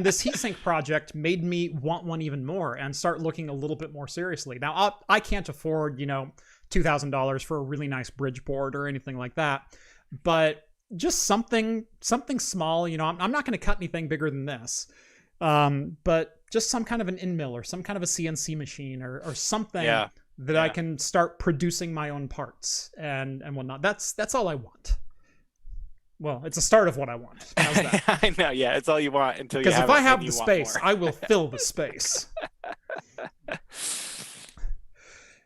this heatsink project made me want one even more and start looking a little bit more seriously. Now, I can't afford, $2,000 for a really nice bridge board or anything like that, but just something small. I'm not going to cut anything bigger than this, but just some kind of an end mill or some kind of a CNC machine or something that I can start producing my own parts and whatnot. That's all I want. Well, it's a start of what I want. How's that? I know, it's all you want until you have it. Because if I have the space, I will fill the space.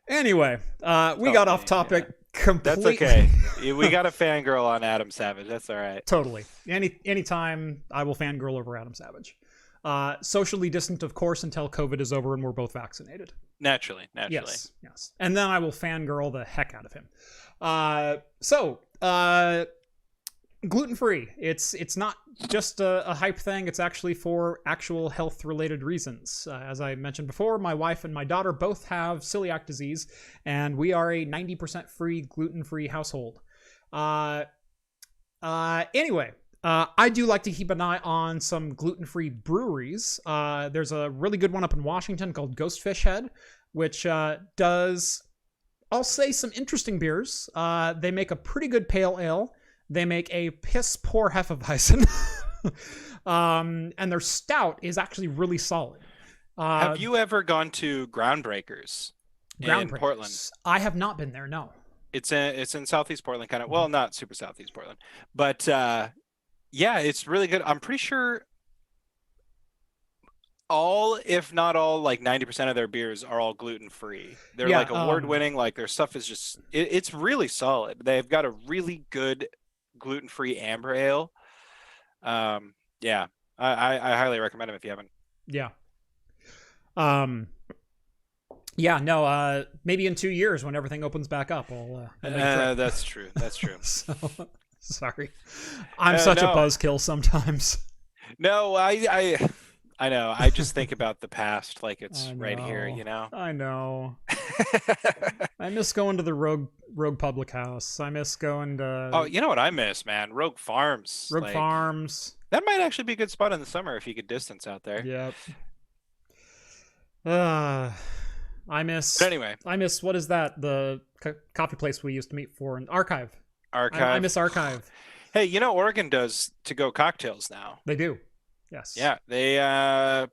Anyway, we got off topic completely. That's okay. We got a fangirl on Adam Savage. That's all right. Totally. Anytime I will fangirl over Adam Savage. Socially distant, of course, until COVID is over and we're both vaccinated. Naturally. Yes. And then I will fangirl the heck out of him. Gluten-free. It's not just a hype thing. It's actually for actual health-related reasons. As I mentioned before, my wife and my daughter both have celiac disease, and we are a 90% free, gluten-free household. Anyway, I do like to keep an eye on some gluten-free breweries. There's a really good one up in Washington called Ghostfish Head, which does I'll say some interesting beers. They make a pretty good pale ale. They make a piss poor Hefeweizen. And their stout is actually really solid. Have you ever gone to Groundbreakers in Portland? I have not been there, no. It's in Southeast Portland, kind of. Well, not super Southeast Portland, but yeah, it's really good. I'm pretty sure all, if not all, like 90% of their beers are all gluten-free. They're like award-winning. Like their stuff is just, it's really solid. They've got a really good gluten-free amber ale. Yeah, I highly recommend them if you haven't. Yeah. Yeah, no, maybe in 2 years when everything opens back up, I'll that's true. That's true. So, sorry. I'm such a buzzkill sometimes. No, I know. I just think about the past like it's right here, you know? I know. I miss going to the Rogue Public House. I miss going to... Oh, you know what I miss, man? Rogue Farms. Rogue Farms. That might actually be a good spot in the summer if you could distance out there. Yep. I miss... But anyway. I miss, what is that? The coffee place we used to meet for? Archive. Archive. I miss Archive. Hey, you know Oregon does to-go cocktails now. They do. Yes. Yeah, they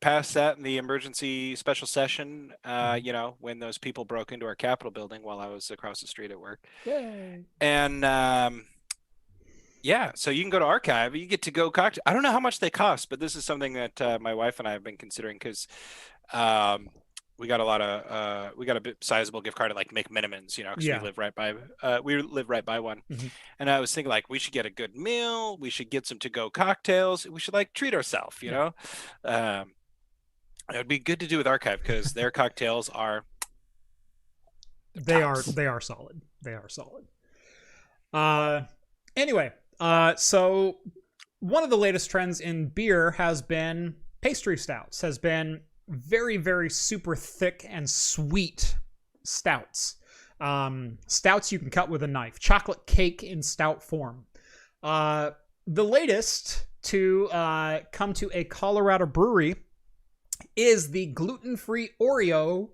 passed that in the emergency special session, you know, when those people broke into our Capitol building while I was across the street at work. Yay. And yeah, so you can go to Archive, you get to go cocktail. I don't know how much they cost, but this is something that my wife and I have been considering because we got a bit sizable gift card at like McMinimans, you know, because we live right by one. Mm-hmm. And I was thinking like we should get a good meal, we should get some to-go cocktails, we should like treat ourselves, you know. It would be good to do with Archive because their cocktails are they are solid. They are solid. Anyway, so one of the latest trends in beer has been pastry stouts, has been very, very super thick and sweet stouts. Stouts you can cut with a knife. Chocolate cake in stout form. The latest to come to a Colorado brewery is the gluten-free Oreo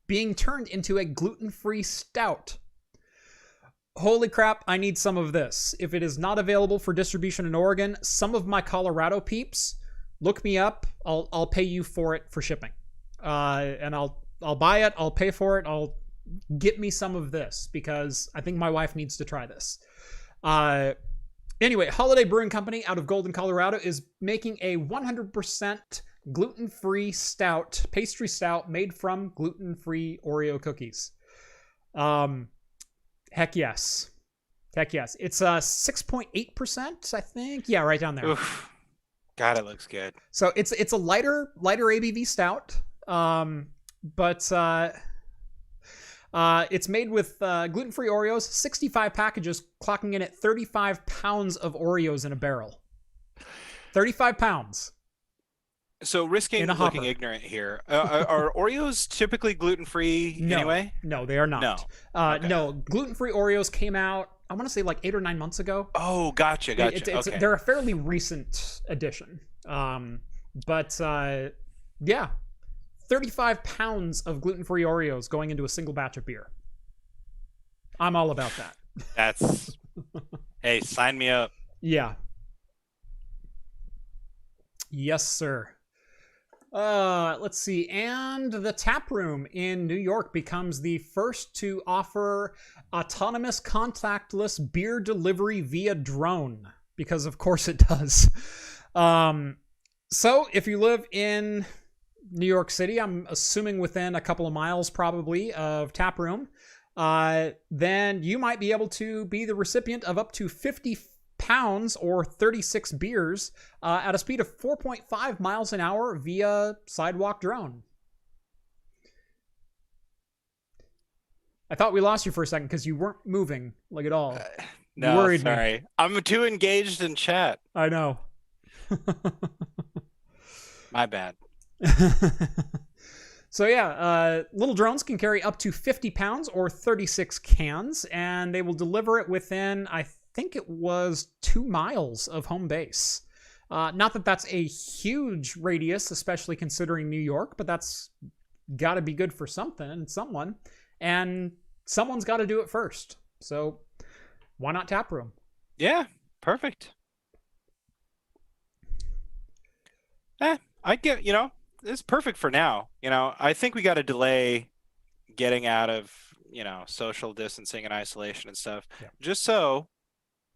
being turned into a gluten-free stout. Holy crap, I need some of this. If it is not available for distribution in Oregon, some of my Colorado peeps, look me up. I'll pay you for it for shipping. And I'll buy it. I'll pay for it. I'll get me some of this because I think my wife needs to try this. Anyway, Holiday Brewing Company out of Golden, Colorado is making a 100% gluten-free stout, pastry stout made from gluten-free Oreo cookies. Heck yes. Heck yes. It's 6.8%, I think. Yeah, right down there. Oof. God, it looks good. So it's a lighter ABV stout, but it's made with gluten-free Oreos, 65 packages, clocking in at 35 pounds of Oreos in a barrel. 35 pounds. So risking looking ignorant here, are Oreos typically gluten-free anyway? No, they are not. No. Okay. No, gluten-free Oreos came out, I want to say like 8 or 9 months ago. Oh, gotcha. Okay. They're a fairly recent addition. But yeah, 35 pounds of gluten-free Oreos going into a single batch of beer. I'm all about that. That's, hey, sign me up. Yeah. Yes, sir. Let's see. And the Tap Room in New York becomes the first to offer autonomous contactless beer delivery via drone. Because of course it does. So if you live in New York City, I'm assuming within a couple of miles probably of Tap Room, then you might be able to be the recipient of up to 50 pounds or 36 beers at a speed of 4.5 miles an hour via sidewalk drone. I thought we lost you for a second because you weren't moving like at all. No, worried sorry. Me. I'm too engaged in chat. I know. My bad. So yeah, little drones can carry up to 50 pounds or 36 cans, and they will deliver it within, I think it was 2 miles of home base. Not that that's a huge radius, especially considering New York, but that's got to be good for something and someone. And someone's got to do it first. So why not tap room? Yeah, perfect. I get, it's perfect for now. I think we got to delay getting out of, social distancing and isolation and stuff, just so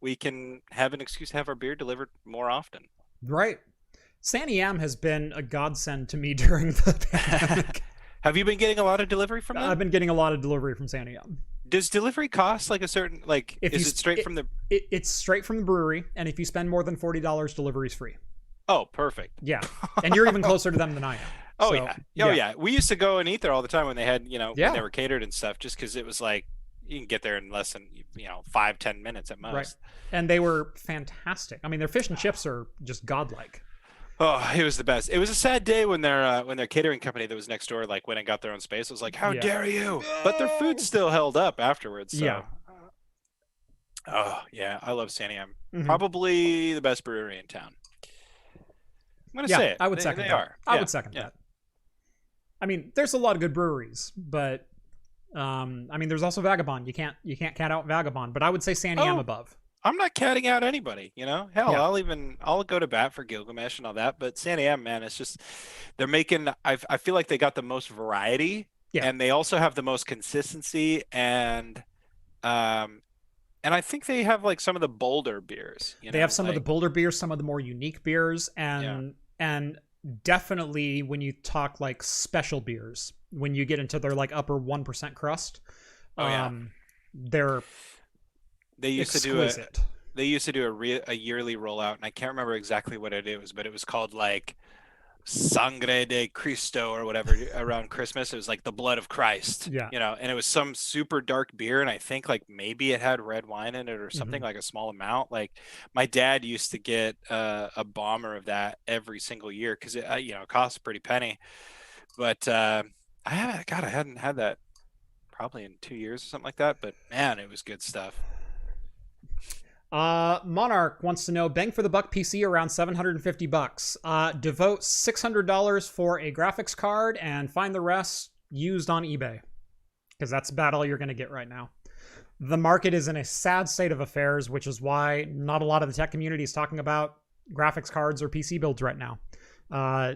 we can have an excuse to have our beer delivered more often. Right. Sandy M has been a godsend to me during the pandemic. Have you been getting a lot of delivery from them? I've been getting a lot of delivery from Sandy M. Does delivery cost like a certain, like, is it straight from the... It's straight from the brewery, and if you spend more than $40, delivery's free. Oh, perfect. Yeah. And you're even closer to them than I am. Oh, so, yeah. We used to go and eat there all the time when they had, when they were catered and stuff, just because it was like, you can get there in less than 5-10 minutes at most. Right. And they were fantastic. I mean, their fish and chips are just godlike. Oh, it was the best. It was a sad day when their catering company that was next door like went and got their own space. It was like, how dare you? But their food still held up afterwards. So. Yeah. Oh yeah, I love Sandy M. Probably the best brewery in town. I'm gonna say it. I would second that. I would second that. I mean, there's a lot of good breweries, but I mean, there's also Vagabond. You can't cat out Vagabond, but I would say Sandy M above. I'm not catting out anybody, Hell, I'll go to bat for Gilgamesh and all that, but Sandy M, man, it's just they're making. I feel like they got the most variety, and they also have the most consistency, and I think they have like some of the bolder beers. They have some of the bolder beers, some of the more unique beers, and definitely when you talk like special beers, when you get into their like upper 1% crust, they're they used exquisite. They used to do a yearly rollout, and I can't remember exactly what it was, but it was called like Sangre de Cristo or whatever around Christmas. It was like the blood of Christ, and it was some super dark beer, and I think like maybe it had red wine in it or something, like a small amount. Like my dad used to get a bomber of that every single year because it costs a pretty penny. But I hadn't had that probably in 2 years or something like that. But man, it was good stuff. Monarch wants to know, bang for the buck PC around $750. Devote $600 for a graphics card and find the rest used on eBay, because that's about all you're going to get right now. The market is in a sad state of affairs, which is why not a lot of the tech community is talking about graphics cards or PC builds right now.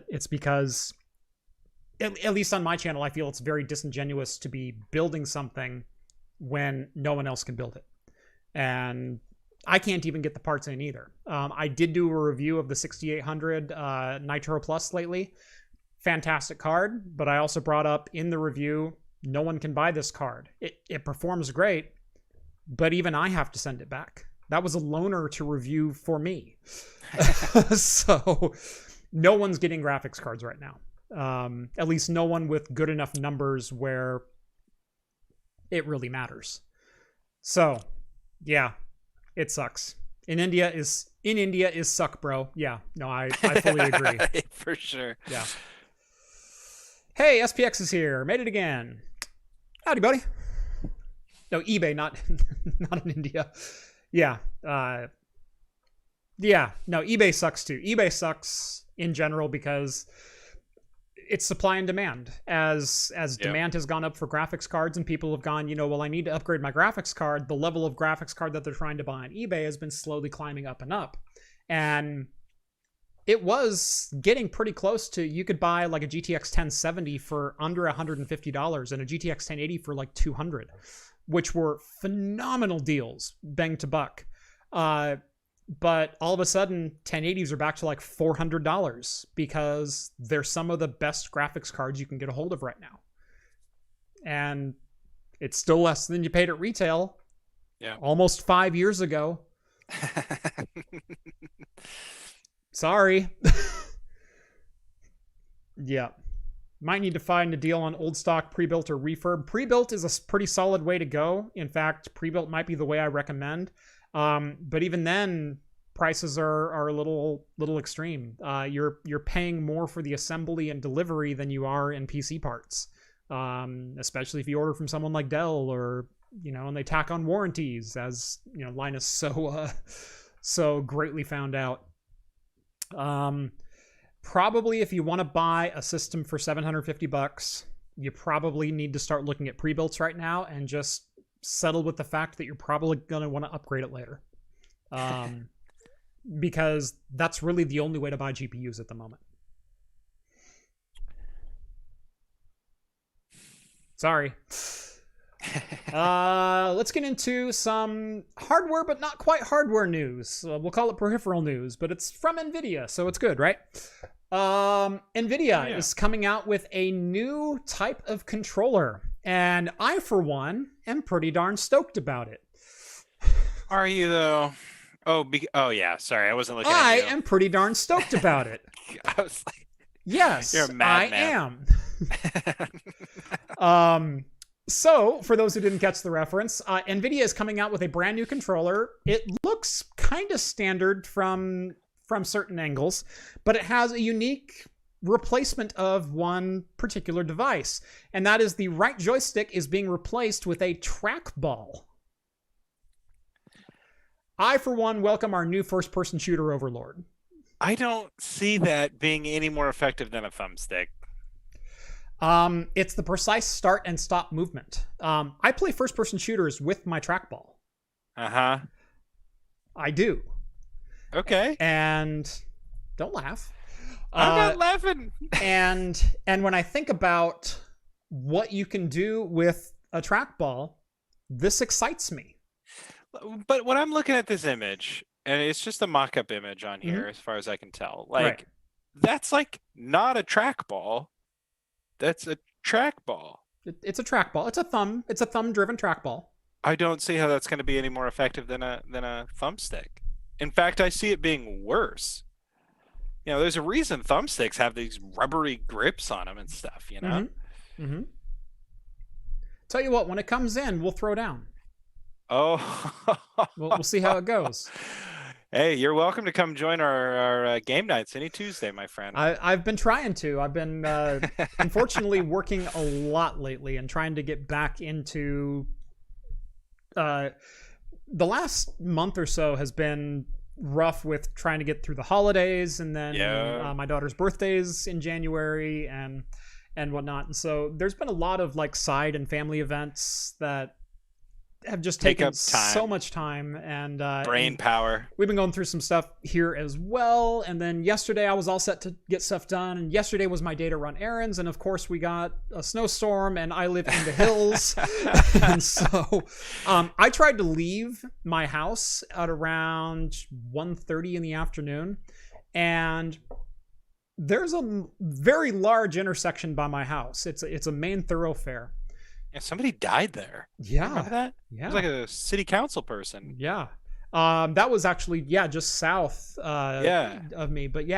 It's because, at least on my channel, I feel it's very disingenuous to be building something when no one else can build it. And I can't even get the parts in either. I did do a review of the 6800 Nitro Plus lately. Fantastic card, but I also brought up in the review, no one can buy this card. It performs great, but even I have to send it back. That was a loaner to review for me. So no one's getting graphics cards right now. At least no one with good enough numbers where it really matters. So, yeah. It sucks. In India is suck, bro. Yeah, no, I fully agree. For sure. Yeah. Hey, SPX is here. Made it again. Howdy, buddy. No, eBay, not in India. Yeah. Yeah. No, eBay sucks too. eBay sucks in general because it's supply and demand. As demand has gone up for graphics cards and people have gone, well, I need to upgrade my graphics card. The level of graphics card that they're trying to buy on eBay has been slowly climbing up and up. And it was getting pretty close to, you could buy like a GTX 1070 for under $150 and a GTX 1080 for like $200, which were phenomenal deals, bang to buck. But all of a sudden, 1080s are back to like $400 because they're some of the best graphics cards you can get a hold of right now. And it's still less than you paid at retail. Yeah. Almost 5 years ago. Sorry. Yeah. Might need to find a deal on old stock, pre-built, or refurb. Pre-built is a pretty solid way to go. In fact, pre-built might be the way I recommend. But even then, prices are a little extreme. You're paying more for the assembly and delivery than you are in PC parts. Especially if you order from someone like Dell, or and they tack on warranties, as Linus so greatly found out. Probably if you want to buy a system for $750, you probably need to start looking at pre-builts right now and just settle with the fact that you're probably going to want to upgrade it later. Because that's really the only way to buy GPUs at the moment. Sorry. Let's get into some hardware, but not quite hardware news. We'll call it peripheral news, but it's from Nvidia, so it's good, right? Nvidia is coming out with a new type of controller, and I, for one, am pretty darn stoked about it. Are you, though? Oh yeah, sorry, I wasn't looking at you. I am pretty darn stoked about it. I was like, yes, you're a madman. I am. So, for those who didn't catch the reference, Nvidia is coming out with a brand new controller. It looks kind of standard from certain angles, but it has a unique replacement of one particular device, and that is the right joystick is being replaced with a trackball. I, for one, welcome our new first-person shooter overlord. I don't see that being any more effective than a thumbstick. It's the precise start and stop movement. I play first-person shooters with my trackball. Uh-huh. I do. Okay. And don't laugh. I'm not laughing. and when I think about what you can do with a trackball, this excites me. But when I'm looking at this image, and it's just a mock-up image on here, as far as I can tell, like, that's like not a trackball. That's a trackball. It's a trackball. It's a thumb-driven trackball. I don't see how that's going to be any more effective than a thumbstick. In fact, I see it being worse. You know, there's a reason thumbsticks have these rubbery grips on them and stuff, you know? Mm-hmm. Tell you what, when it comes in, we'll throw down. Oh. We'll see how it goes. Hey, you're welcome to come join our game nights any Tuesday, my friend. I've been trying to. I've been, unfortunately, working a lot lately and trying to get back into... the last month or so has been rough with trying to get through the holidays, and then my daughter's birthday's in January and whatnot. And so there's been a lot of like side and family events that have just taken so much time and brain power. We've been going through some stuff here as well. And then yesterday I was all set to get stuff done. And yesterday was my day to run errands. And of course we got a snowstorm and I live in the hills. And so I tried to leave my house at around 1:30 in the afternoon. And there's a very large intersection by my house. It's a main thoroughfare. Yeah, somebody died there. Yeah. Remember that? Yeah. It was like a city council person. Yeah. That was actually, just south of me. But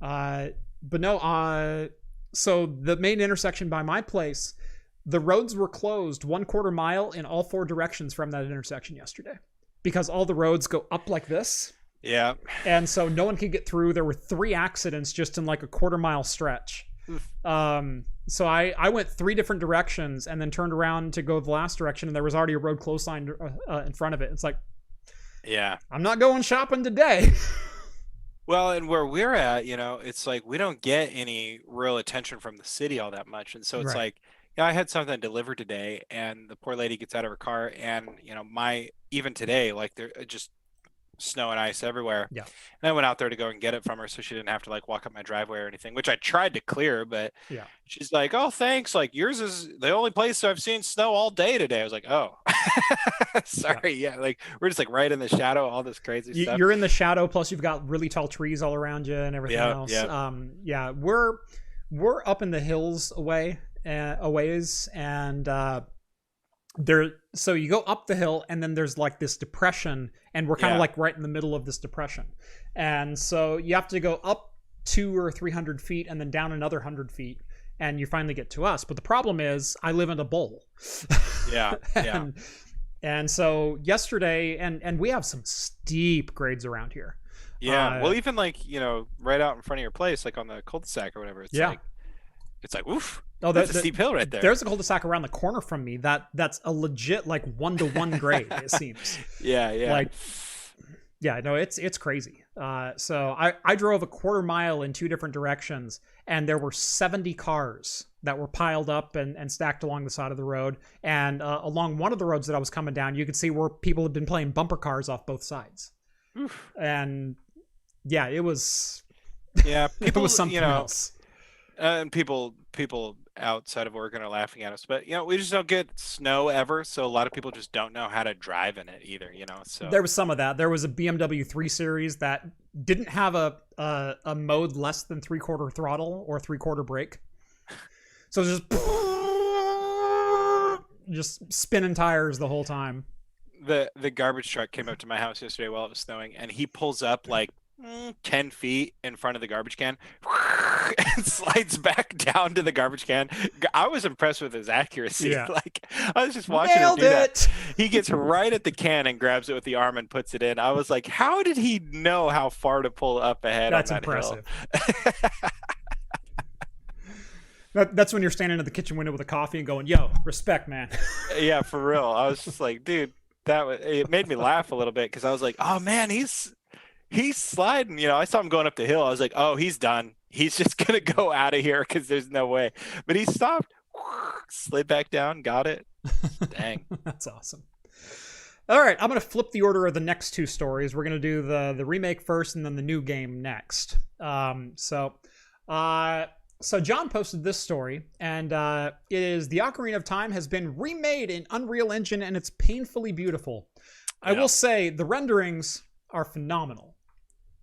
but no, so the main intersection by my place, the roads were closed 1/4 mile in all 4 directions from that intersection yesterday because all the roads go up like this. Yeah. And so no one could get through. There were 3 accidents just in like a 1/4 mile stretch. So I went 3 different directions and then turned around to go the last direction, and there was already a road closed sign in front of it. It's like, yeah, I'm not going shopping today. Well, and where we're at, you know, it's like we don't get any real attention from the city all that much, and so it's like, yeah, I had something delivered today, and the poor lady gets out of her car, and you know, even today, like there just snow and ice everywhere. Yeah. And I went out there to go and get it from her so she didn't have to like walk up my driveway or anything, which I tried to clear, but she's like, oh, thanks. Like yours is the only place I've seen snow all day today. I was like, oh, sorry. Yeah. Like we're just like right in the shadow, all this crazy stuff. You're in the shadow. Plus you've got really tall trees all around you and everything else. Yeah. We're up in the hills a ways, and so you go up the hill and then there's like this depression, and we're kind of like right in the middle of this depression, and so you have to go up 200 or 300 feet and then down another 100 feet and you finally get to us. But the problem is I live in a bowl. And so yesterday, and we have some steep grades around here. Well, even like, you know, right out in front of your place, like on the cul-de-sac or whatever, it's like woof. Oh, that's a steep hill right there. There's a cul-de-sac around the corner from me that's a legit like 1-to-1 grade. It seems. Yeah. Like, no, it's crazy. So I drove a quarter mile in 2 different directions, and there were 70 cars that were piled up and stacked along the side of the road. And along one of the roads that I was coming down, you could see where people had been playing bumper cars off both sides. Oof. And yeah, it was. Yeah, people, it was something else. And people outside of Oregon are laughing at us, but we just don't get snow ever, so a lot of people just don't know how to drive in it either. So there was some of that. There was a BMW 3 Series that didn't have a mode less than 3/4 throttle or 3/4 brake, so just spinning tires the whole time. The garbage truck came up to my house yesterday while it was snowing, and he pulls up like 10 feet in front of the garbage can and slides back down to the garbage can. I was impressed with his accuracy. Yeah. Like, I was just watching him do that. He gets right at the can and grabs it with the arm and puts it in. I was like, how did he know how far to pull up ahead? That's on that impressive. Hill? That's when you're standing at the kitchen window with a coffee and going, yo, respect, man. Yeah, for real. I was just like, dude, it made me laugh a little bit, because I was like, oh man, he's sliding. I saw him going up the hill. I was like, oh, he's done. He's just going to go out of here because there's no way. But he stopped, slid back down, got it. Dang. That's awesome. All right, I'm going to flip the order of the next 2 stories. We're going to do the remake first and then the new game next. So John posted this story, and it is The Ocarina of Time has been remade in Unreal Engine, and it's painfully beautiful. I will say the renderings are phenomenal.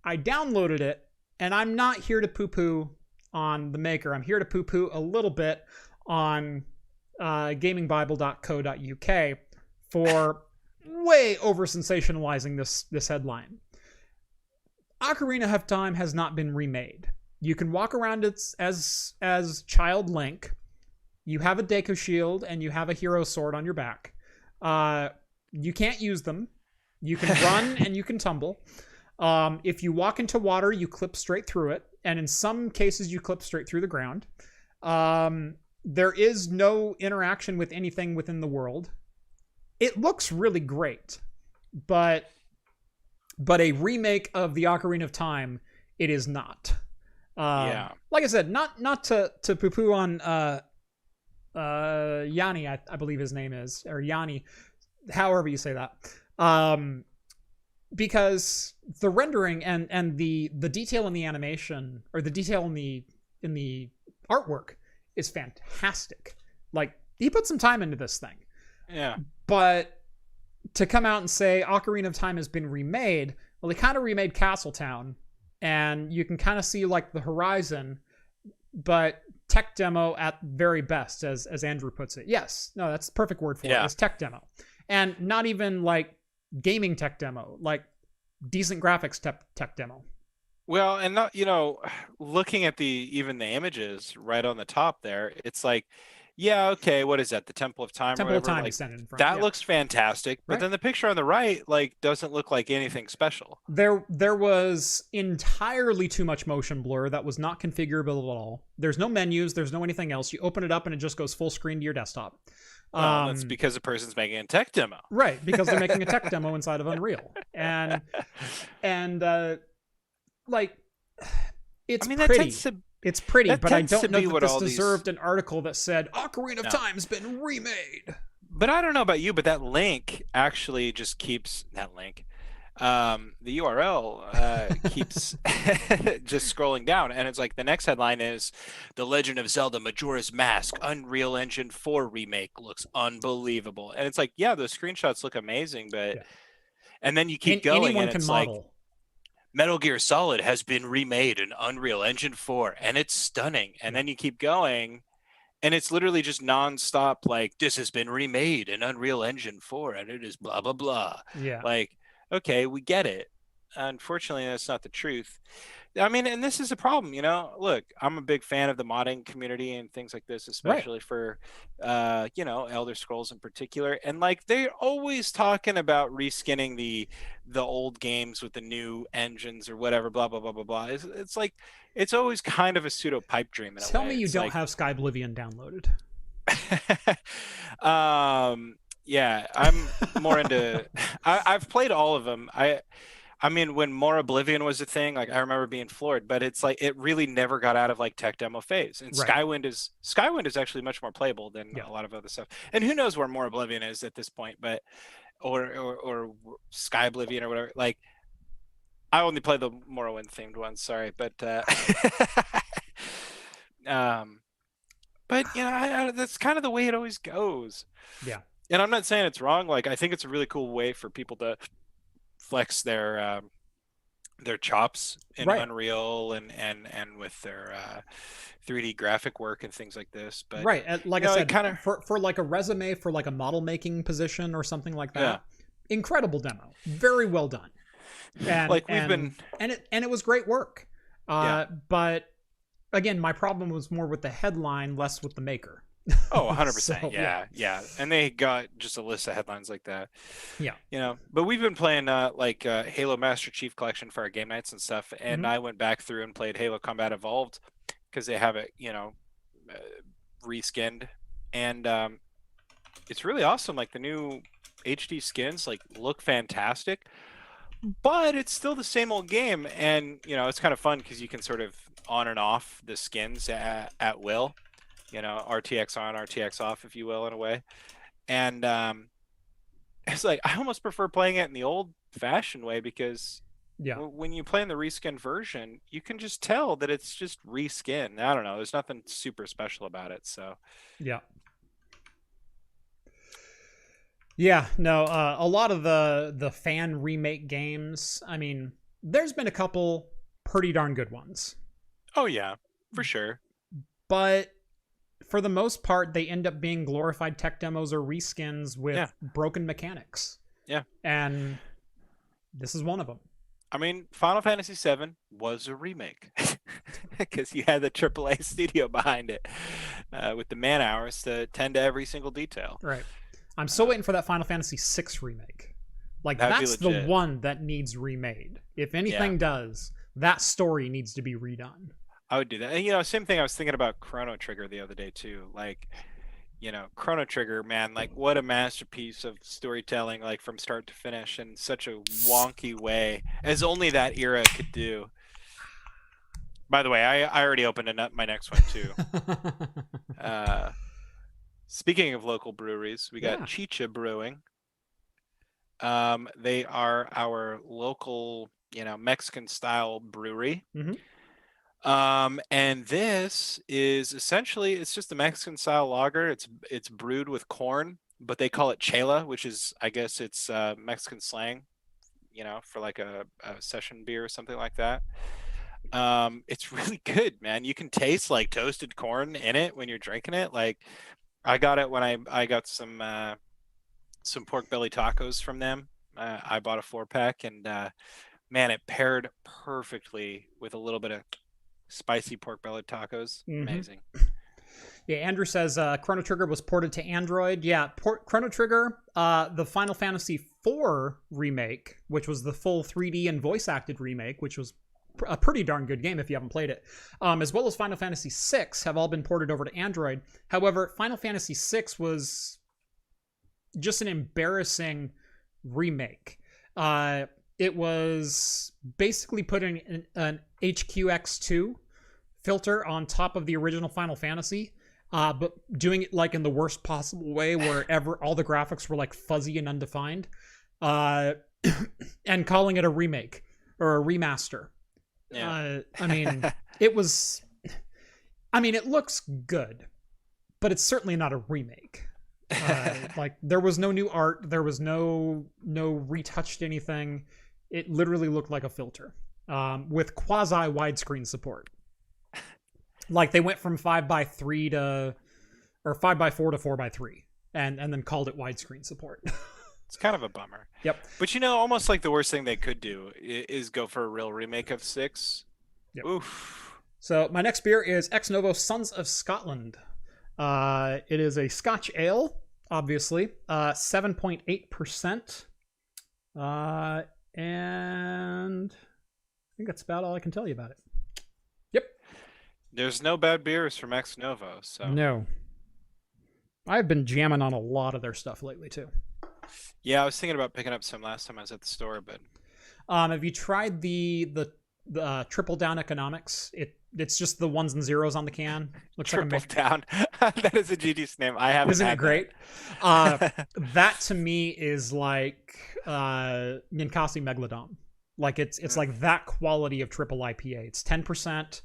I downloaded it, and I'm not here to poo-poo on the maker. I'm here to poo-poo a little bit on gamingbible.co.uk for way over-sensationalizing this headline. Ocarina of Time has not been remade. You can walk around it as Child Link. You have a Deku Shield, and you have a hero sword on your back. You can't use them. You can run, and you can tumble. If you walk into water, you clip straight through it. And in some cases, you clip straight through the ground. There is no interaction with anything within the world. It looks really great. But a remake of the Ocarina of Time, it is not. Like I said, not to poo-poo on Yanni, I believe his name is. Or Yanni, however you say that. Because the rendering and the detail in the animation, or the detail in the artwork, is fantastic. Like, he put some time into this thing. Yeah. But to come out and say Ocarina of Time has been remade, well, they kind of remade Castletown, and you can kind of see like the horizon, but tech demo at very best, as Andrew puts it. Yes, no, that's the perfect word for it. It's tech demo, and not even like gaming tech demo, like decent graphics tech demo. Well, and not, looking at even the images right on the top there, it's like, yeah, okay, what is that? The Temple of Time. Temple or of Time like, extended in front. That looks fantastic, but then the picture on the right doesn't look like anything special. There was entirely too much motion blur that was not configurable at all. There's no menus, there's no anything else. You open it up and it just goes full screen to your desktop. Well, that's because the person's making a tech demo. Right, because they're making a tech demo inside of Unreal. And like, it's pretty. It's pretty, but I don't know that this deserved an article that said Ocarina of Time's been remade. But I don't know about you, but that link actually just keeps that link. The URL keeps just scrolling down, and it's like the next headline is The Legend of Zelda Majora's Mask Unreal Engine 4 remake looks unbelievable. And it's like, yeah, those screenshots look amazing, but and then you keep going, anyone and can it's model. like Metal Gear Solid has been remade in Unreal Engine 4, and it's stunning. And then you keep going, and it's literally just nonstop, like, this has been remade in Unreal Engine 4, and it is blah, blah, blah. Yeah. Like, okay, we get it. Unfortunately, that's not the truth. I mean, and this is a problem, Look, I'm a big fan of the modding community and things like this, especially for, Elder Scrolls in particular. And like, they're always talking about reskinning the old games with the new engines or whatever, blah, blah, blah, blah, blah. It's like, it's always kind of a pseudo pipe dream in a way. Tell me you don't have Sky Oblivion downloaded. Yeah, I'm more into. I've played all of them. I mean, when More Oblivion was a thing, like I remember being floored, but it's like it really never got out of like tech demo phase. And Right. Skywind is actually much more playable than Yeah. a lot of other stuff. And who knows where More Oblivion is at this point, but or Sky Oblivion or whatever. Like I only play the Morrowind themed ones, sorry, but um, but that's kind of the way it always goes. Yeah. And I'm not saying it's wrong. Like I think it's a really cool way for people to flex their chops in Right. Unreal and with their 3D graphic work and things like this. But Right. Like I it said, kind of for like a resume for like a model making position or something like that. yeah, Incredible demo. Very well done. And like we've been it was great work. yeah. But again, my problem was more with the headline, less with the maker. Oh, 100%. So, Yeah. And they got just a list of headlines like that. Yeah. But we've been playing like Halo Master Chief Collection for our game nights and stuff. And Mhm. I went back through and played Halo Combat Evolved because they have it, reskinned. And it's really awesome. Like the new HD skins like look fantastic, but it's still the same old game. And, it's kind of fun because you can sort of on and off the skins at will. RTX on, RTX off, if you will, in a way. And it's like I almost prefer playing it in the old-fashioned way because Yeah. when you play in the reskin version, you can just tell that it's just reskin. I don't know. There's nothing super special about it. So Yeah. Yeah, no, a lot of the fan remake games, I mean, there's been a couple pretty darn good ones. oh yeah, for sure. But for the most part, they end up being glorified tech demos or reskins with Yeah. broken mechanics. Yeah. And this is one of them. I mean, Final Fantasy VII was a remake because you had the AAA studio behind it with the man hours to tend to every single detail. Right. I'm still waiting for that Final Fantasy VI remake. Like, That'd be that's the legit. one that needs remade. If anything does, that story needs to be redone. I would do that. And, same thing I was thinking about Chrono Trigger the other day too. Like, Chrono Trigger, man, like what a masterpiece of storytelling, like from start to finish in such a wonky way as only that era could do. By the way, I already opened my next one too. Speaking of local breweries, we got Chicha Brewing. They are our local, Mexican style brewery. Mm-hmm. And this is essentially it's just a Mexican style lager. It's brewed with corn, but they call it chela, which is I guess it's Mexican slang, for like a session beer or something like that. It's really good, man. You can taste like toasted corn in it when you're drinking it. Like I got it when I got some pork belly tacos from them. I bought a 4-pack and man, it paired perfectly with a little bit of spicy pork belly tacos. Amazing. Yeah, Andrew says Chrono Trigger was ported to Android. Yeah, Chrono Trigger, the Final Fantasy IV remake, which was the full 3D and voice acted remake, which was a pretty darn good game if you haven't played it, as well as Final Fantasy VI have all been ported over to Android. However, Final Fantasy VI was just an embarrassing remake. It was basically putting an HQX2 filter on top of the original Final Fantasy, but doing it like in the worst possible way, where all the graphics were like fuzzy and undefined, and calling it a remake or a remaster. Yeah. I mean, it looks good, but it's certainly not a remake. Like there was no new art, there was no retouched anything. It literally looked like a filter, with quasi widescreen support. Like they went from 5:3 to, or 5:4 to 4:3, and then called it widescreen support. It's kind of a bummer. Yep. But almost like the worst thing they could do is go for a real remake of 6. Yep. Oof. So my next beer is Ex Novo Sons of Scotland. It is a Scotch ale, obviously, 7.8%. And I think that's about all I can tell you about it. Yep. There's no bad beers from Ex Novo, so No. I've been jamming on a lot of their stuff lately too. yeah, I was thinking about picking up some last time I was at the store, but Have you tried the triple down economics? It's just the ones and zeros on the can. Looks Triple like down. That is a genius name. I haven't. Isn't had it great? That to me is like Ninkasi Megalodon. Like it's like that quality of triple IPA. It's 10%.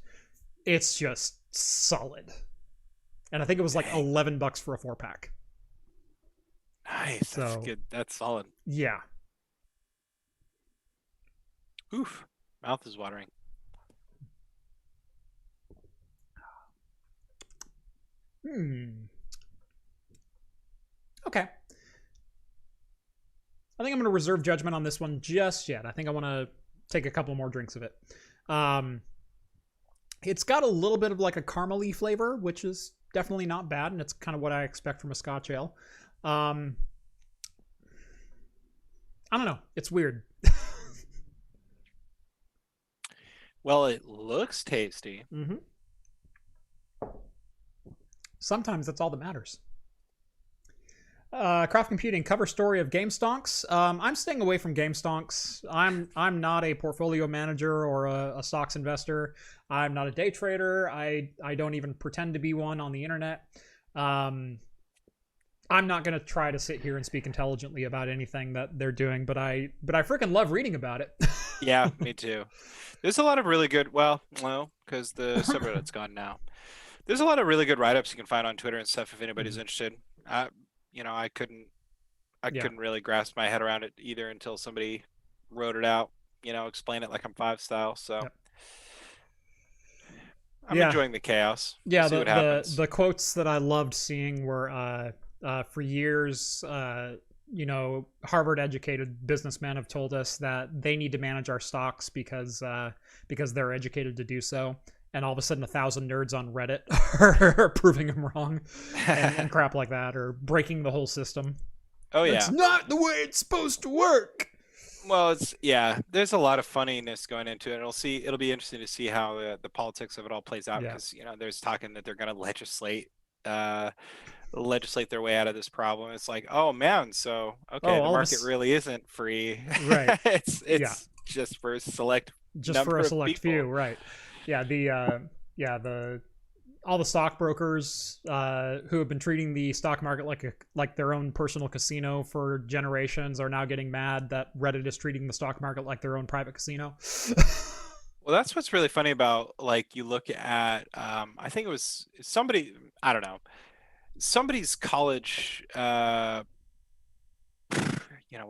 It's just solid. And I think it was like $11 for a 4-pack. Nice. That's good. That's solid. Yeah. Oof. Mouth is watering. Okay. I think I'm going to reserve judgment on this one just yet. I think I want to take a couple more drinks of it. It's got a little bit of like a caramely flavor, which is definitely not bad, and it's kind of what I expect from a Scotch ale. I don't know. It's weird. Well, it looks tasty. Mm-hmm. Sometimes that's all that matters. Craft Computing cover story of game stonks. I'm staying away from game stonks. I'm not a portfolio manager or a stocks investor. I'm not a day trader. I don't even pretend to be one on the internet. I'm not going to try to sit here and speak intelligently about anything that they're doing, but I freaking love reading about it. Yeah, me too. There's a lot of really good, well, because the subreddit's gone now. There's a lot of really good write-ups you can find on Twitter and stuff if anybody's interested. I couldn't really grasp my head around it either until somebody wrote it out, explain it like I'm five style. So I'm enjoying the chaos. Yeah, see what happens. the quotes that I loved seeing were for years, Harvard-educated businessmen have told us that they need to manage our stocks because they're educated to do so. And all of a sudden 1,000 nerds on Reddit are proving them wrong and crap like that, or breaking the whole system. Oh, yeah. It's not the way it's supposed to work. Well, there's a lot of funniness going into it. It'll be interesting to see how the politics of it all plays out, because, there's talking that they're going to legislate their way out of this problem. It's like, oh man, so the market really isn't free. Right. it's just for a select few, right. Yeah, all the stockbrokers who have been treating the stock market like their own personal casino for generations are now getting mad that Reddit is treating the stock market like their own private casino. Well, that's what's really funny about, like, you look at I think it was somebody, I don't know, somebody's college what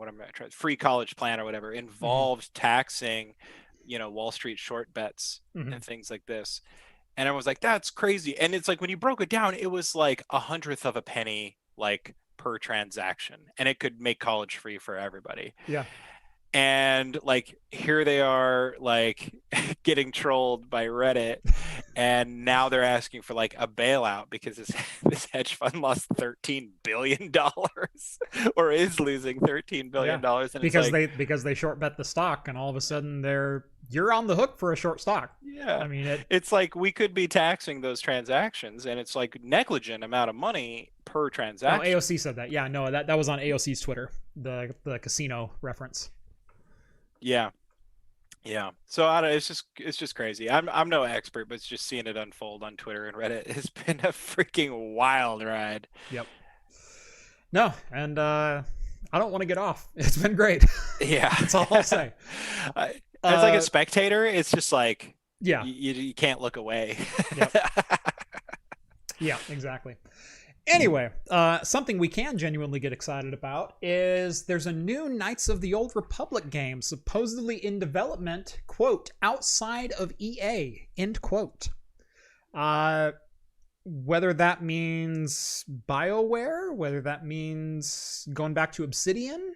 I'm trying, free college plan or whatever involved taxing Wall Street short bets and things like this. And I was like, that's crazy. And it's like, when you broke it down, it was like 1/100 of a penny, like, per transaction, and it could make college free for everybody. Yeah. And like, here they are, like, getting trolled by Reddit, and now they're asking for like a bailout because this hedge fund lost $13 billion or is losing $13 billion. And because they short bet the stock, and all of a sudden you're on the hook for a short stock. Yeah. I mean, it's like, we could be taxing those transactions, and it's like negligent amount of money per transaction. Oh, AOC said that. Yeah, no, that was on AOC's Twitter, the casino reference. Yeah. So it's just crazy. I'm no expert, but it's just seeing it unfold on Twitter and Reddit has been a freaking wild ride. Yep. No, and I don't want to get off. It's been great. Yeah. That's all I'll say. As like a spectator, it's just like, yeah, you can't look away. Yep. Yeah, exactly. Anyway, something we can genuinely get excited about is there's a new Knights of the Old Republic game supposedly in development, quote, outside of EA, end quote. Whether that means BioWare, whether that means going back to Obsidian,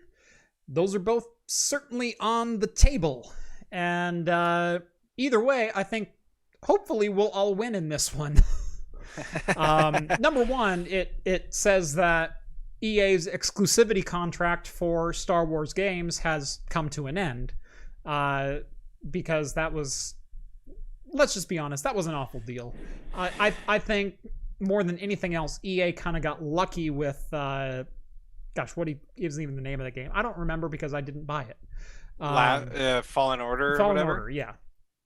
those are both certainly on the table. And either way, I think hopefully we'll all win in this one. Number one, it says that EA's exclusivity contract for Star Wars games has come to an end, because that was, let's just be honest, that was an awful deal. I think more than anything else, EA kind of got lucky with what isn't even the name of the game. I don't remember because I didn't buy it. Fallen Order or Fallen whatever. Order, yeah.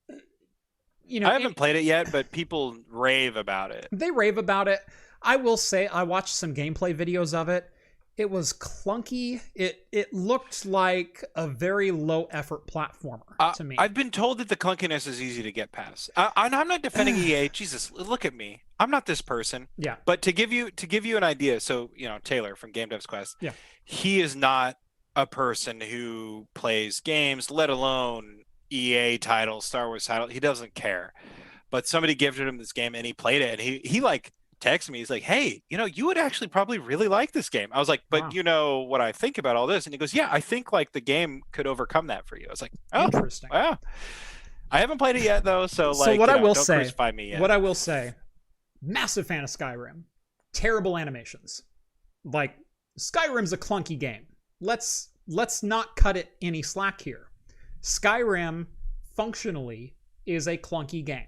I haven't played it yet, but people rave about it. They rave about it. I will say I watched some gameplay videos of it. It was clunky. It looked like a very low effort platformer to me. I've been told that the clunkiness is easy to get past. I'm not defending EA. Jesus, look at me. I'm not this person. Yeah. But to give you an idea, so Taylor from Game Devs Quest. Yeah. He is not a person who plays games, let alone EA titles, Star Wars titles. He doesn't care. But somebody gifted him this game and he played it, and he like texted me. He's like, hey, you would actually probably really like this game. I was like, but you know what I think about all this? And he goes, yeah, I think like the game could overcome that for you. I was like, oh, interesting. Wow. I haven't played it yet though, so like, what I will don't say, crucify me yet. What I will say, massive fan of Skyrim. Terrible animations. Like, Skyrim's a clunky game. Let's not cut it any slack here. Skyrim functionally is a clunky game.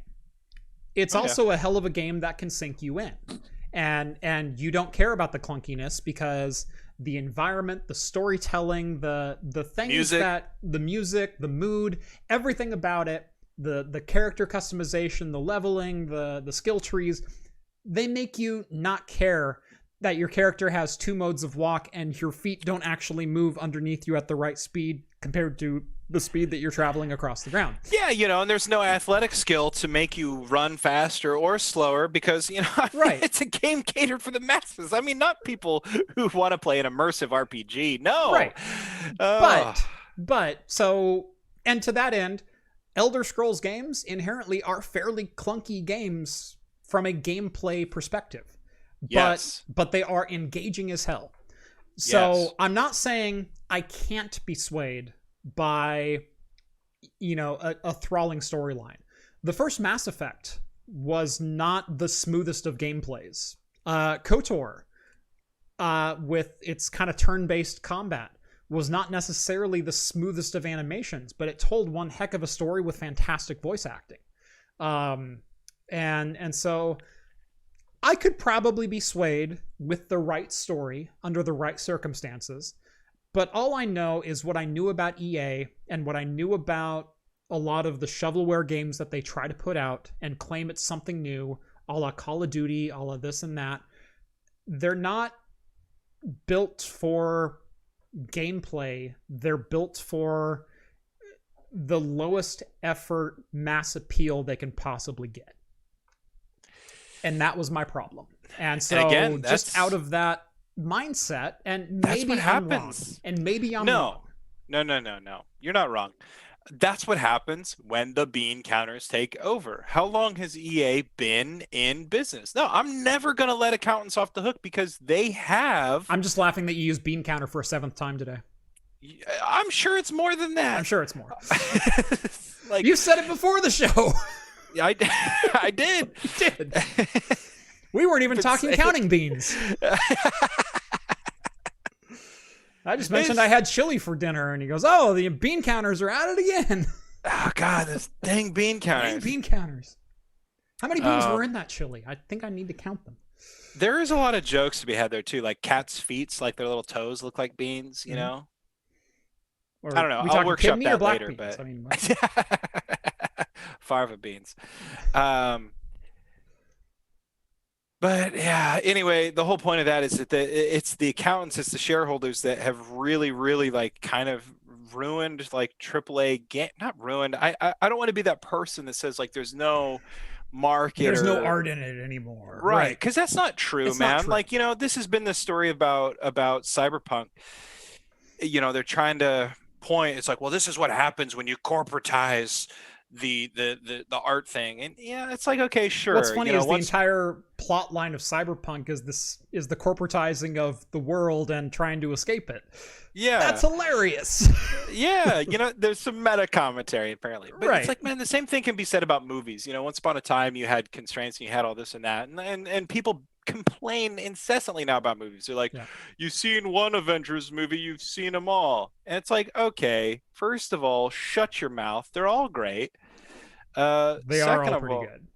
It's also a hell of a game that can sink you in. And you don't care about the clunkiness because the environment, the storytelling, the things the music, the mood, everything about it, the character customization, the leveling, the skill trees, they make you not care that your character has 2 modes of walk and your feet don't actually move underneath you at the right speed compared to the speed that you're traveling across the ground. Yeah, and there's no athletic skill to make you run faster or slower because, right. It's a game catered for the masses. I mean, not people who want to play an immersive RPG. No. Right. But so, and to that end, Elder Scrolls games inherently are fairly clunky games from a gameplay perspective. Yes. But they are engaging as hell. So yes. I'm not saying I can't be swayed by, a thralling storyline. The first Mass Effect was not the smoothest of gameplays. KOTOR, with its kind of turn-based combat, was not necessarily the smoothest of animations, but it told one heck of a story with fantastic voice acting. And so I could probably be swayed with the right story under the right circumstances, but all I know is what I knew about EA and what I knew about a lot of the shovelware games that they try to put out and claim it's something new, a la Call of Duty, a la this and that. They're not built for gameplay. They're built for the lowest effort mass appeal they can possibly get. And that was my problem. And so again, just out of that mindset, and maybe that's what happens. Wrong, and maybe I'm wrong. No. You're not wrong. That's what happens when the bean counters take over. How long has EA been in business? No, I'm never going to let accountants off the hook because they have... I'm just laughing that you used bean counter for a 7th time today. I'm sure it's more than that. I'm sure it's more. Like, you said it before the show. I did. You did. We weren't even talking counting beans. I just mentioned I had chili for dinner, and he goes, oh, the bean counters are at it again. Oh, God, this dang bean counters. Dang bean counters. How many beans were in that chili? I think I need to count them. There is a lot of jokes to be had there, too. Like cats' feet, like their little toes look like beans, you know? Or I don't know. I'll workshop that later. Beans? But... I mean, fava beans. But yeah, anyway, the whole point of that is that it's the accountants, it's the shareholders that have really, really like kind of ruined like AAA game. Not ruined. I don't want to be that person that says like there's no market. There's no art in it anymore. Right. Because that's not true, it's man. Not true. Like, this has been the story about Cyberpunk. They're trying to point. It's like, well, this is what happens when you corporatize the art thing, and yeah, it's like, okay, sure. What's funny is the entire plot line of Cyberpunk is the corporatizing of the world and trying to escape it. Yeah, that's hilarious. Yeah, there's some meta commentary apparently, but right. It's like, man, the same thing can be said about movies. Once upon a time you had constraints and you had all this and that, and people complain incessantly now about movies. They're like, you've seen one Avengers movie, you've seen them all. And it's like, okay, first of all, shut your mouth. They're all great. They are all pretty good.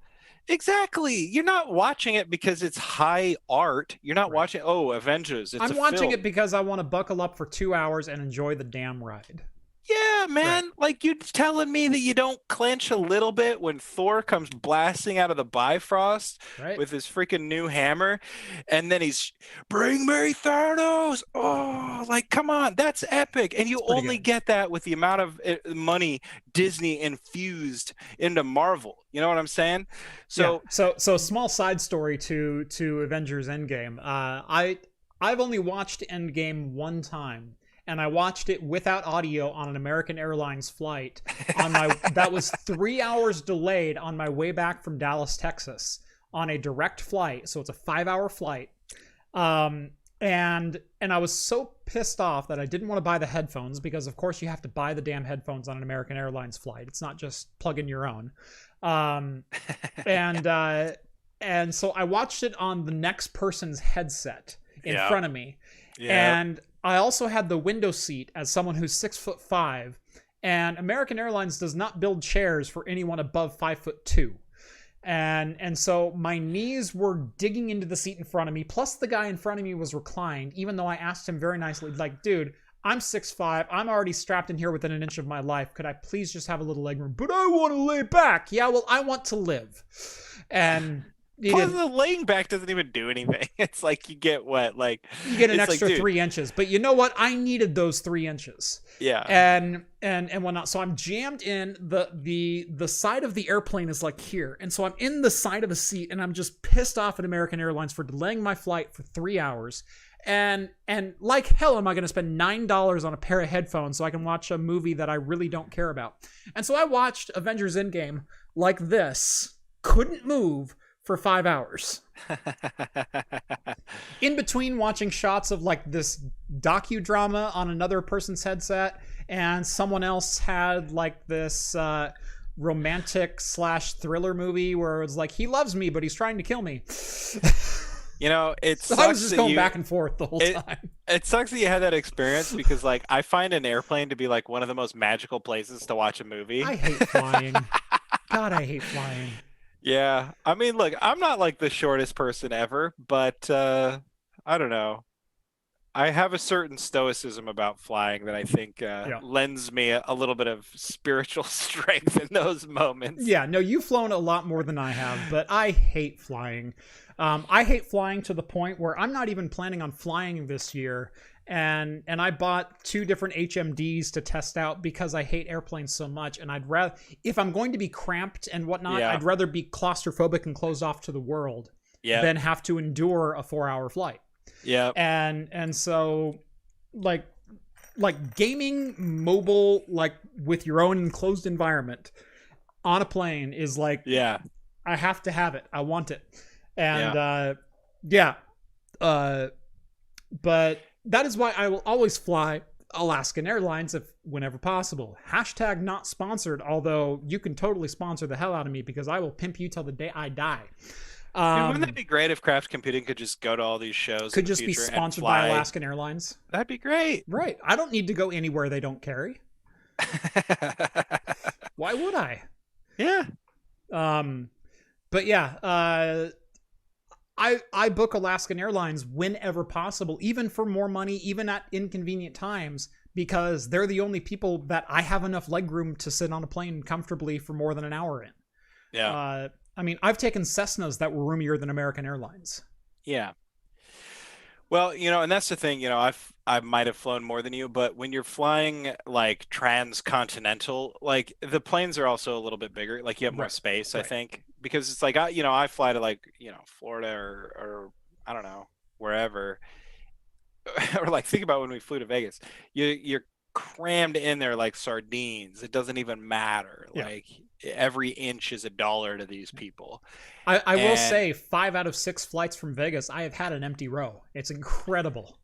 Exactly. You're not watching it because it's high art. You're not watching, Avengers. I'm watching it because I want to buckle up for 2 hours and enjoy the damn ride. Yeah, Right. man. Like you telling me that you don't clench a little bit when Thor comes blasting out of the Bifrost Right. with his freaking new hammer, and then he's bring me Thanos. Oh, like come on, that's epic. And It's you pretty only good. get that with the amount of money Disney infused into Marvel. You know what I'm saying? Yeah. So So small side story to Avengers Endgame. I've only watched Endgame one time, and I watched it without audio on an American Airlines flight on my that was 3 hours delayed on my way back from Dallas, Texas, on a direct flight. So it's a 5 hour flight. Um, and I was so pissed off that I didn't want to buy the headphones because of course you have to buy the damn headphones on an American Airlines flight. It's not just plug in your own. Um, and uh, and so I watched it on the next person's headset in yeah, front of me, yeah. and I also had the window seat as someone who's 6'5", and American Airlines does not build chairs for anyone above 5'2". And so my knees were digging into the seat in front of me. Plus, the guy in front of me was reclined, even though I asked him very nicely, like, dude, I'm 6'5". I'm already strapped in here within an inch of my life. Could I please just have a little leg room? But I want to lay back. Yeah, well, I want to live. And he Plus, didn't. the laying back doesn't even do anything. It's like you get what? Like, You get an it's like, extra dude, 3 inches. But you know what? I needed those 3 inches. yeah. And whatnot. So I'm jammed in the side of the airplane is like here. And so I'm in the side of the seat and I'm just pissed off at American Airlines for delaying my flight for 3 hours. And like hell am I going to spend $9 on a pair of headphones so I can watch a movie that I really don't care about. And so I watched Avengers Endgame like this, couldn't move for 5 hours. In between watching shots of like this docudrama on another person's headset, and someone else had like this romantic slash thriller movie where it's like he loves me but he's trying to kill me. You know, So I was just going back and forth the whole time. it sucks that you had that experience because like I find an airplane to be like one of the most magical places to watch a movie. I hate flying. God, I hate flying. Yeah. I mean, look, I'm not like the shortest person ever, but I don't know. I have a certain stoicism about flying that I think Yeah. lends me a little bit of spiritual strength in those moments. Yeah, no, you've flown a lot more than I have, but I hate flying. I hate flying to the point where I'm not even planning on flying this year. And I bought 2 different HMDs to test out because I hate airplanes so much. And I'd rather, if I'm going to be cramped and whatnot, Yeah. I'd rather be claustrophobic and closed off to the world Yeah. than have to endure a 4-hour flight. Yeah. And so like gaming mobile, like with your own enclosed environment on a plane is like, Yeah. I have to have it. I want it. And but that is why I will always fly Alaskan Airlines if whenever possible. Hashtag not sponsored, although you can totally sponsor the hell out of me because I will pimp you till the day I die. Dude, wouldn't that be great if Craft Computing could just go to all these shows Could in the just be future and sponsored by fly? Alaskan Airlines. That'd be great. Right. I don't need to go anywhere they don't carry. Why would I? Yeah. But yeah, I book Alaskan Airlines whenever possible, even for more money, even at inconvenient times, because they're the only people that I have enough legroom to sit on a plane comfortably for more than an hour in. Yeah. I mean, I've taken Cessnas that were roomier than American Airlines. Yeah. Well, and that's the thing, I might have flown more than you, but when you're flying like transcontinental, like the planes are also a little bit bigger. Like you have more Right, space, I right. think, because it's like I fly to like, Florida or I don't know, wherever. Or like think about when we flew to Vegas. You're crammed in there like sardines. It doesn't even matter. Yeah. Like every inch is $1 to these people. I will And say 5 out of 6 flights from Vegas, I have had an empty row. It's incredible.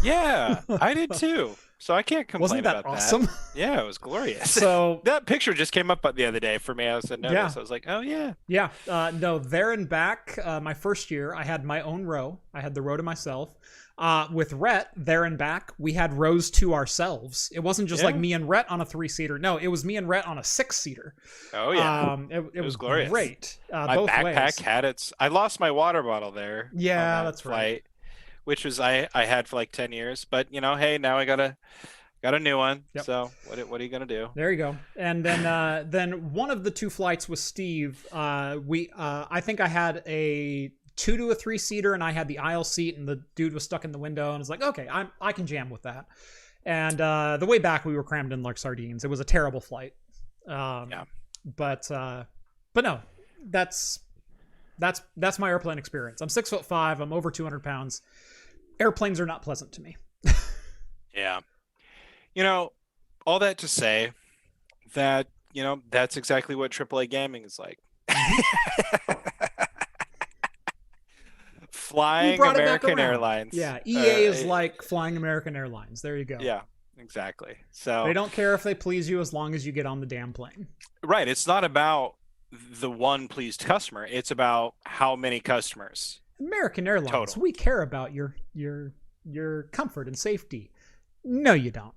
yeah, I did too. So I can't complain Wasn't that about awesome? that. Yeah, it was glorious. So that picture just came up the other day for me. I was noticed. Yeah. I was like, oh yeah. yeah, no, there and back. My first year, I had my own row. I had the row to myself. With Rhett, there and back, we had rows to ourselves. It wasn't just like Yeah. me and Rhett on a 3-seater. No, it was me and Rhett on a 6-seater. Oh yeah. It was glorious. great. My Both backpack ways. had its. I lost my water bottle there. Yeah, on that that's flight, right. which was I had for like 10 years. But hey, now I gotta Got a new one. Yep. So what are you gonna do? There you go. And then one of the 2 flights with Steve. I think I had a 2 to a 3 seater, and I had the aisle seat, and the dude was stuck in the window, and it's like, okay, I can jam with that. And the way back, we were crammed in like sardines. It was a terrible flight. Yeah. But no, that's my airplane experience. I'm 6'5". I'm over 200 pounds. Airplanes are not pleasant to me. Yeah. All that to say that, that's exactly what AAA gaming is like. Flying American Airlines. Yeah, EA is like flying American Airlines. There you go. Yeah, exactly. So they don't care if they please you as long as you get on the damn plane. Right. It's not about the one pleased customer. It's about how many customers. American Airlines, total. We care about your comfort and safety. No, you don't.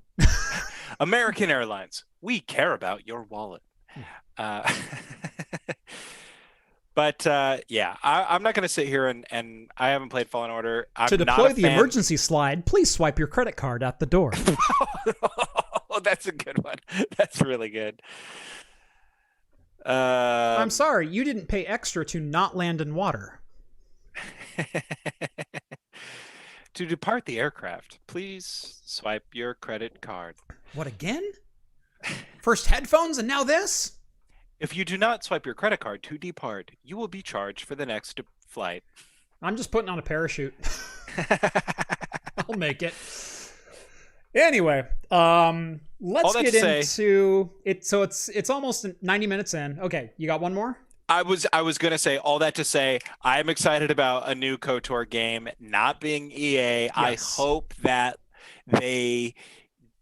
American Airlines, we care about your wallet. But yeah, I'm not going to sit here and I haven't played Fallen Order. To deploy the emergency slide, please swipe your credit card at the door. Oh, that's a good one. That's really good. I'm sorry, you didn't pay extra to not land in water. To depart the aircraft, please swipe your credit card. What, again? First headphones and now this? If you do not swipe your credit card to depart, you will be charged for the next flight. I'm just putting on a parachute. I'll make it. Anyway, let's get into it. So it's almost 90 minutes in. Okay, you got one more? I was gonna say all that to say I'm excited about a new KOTOR game not being EA. Yes. I hope that they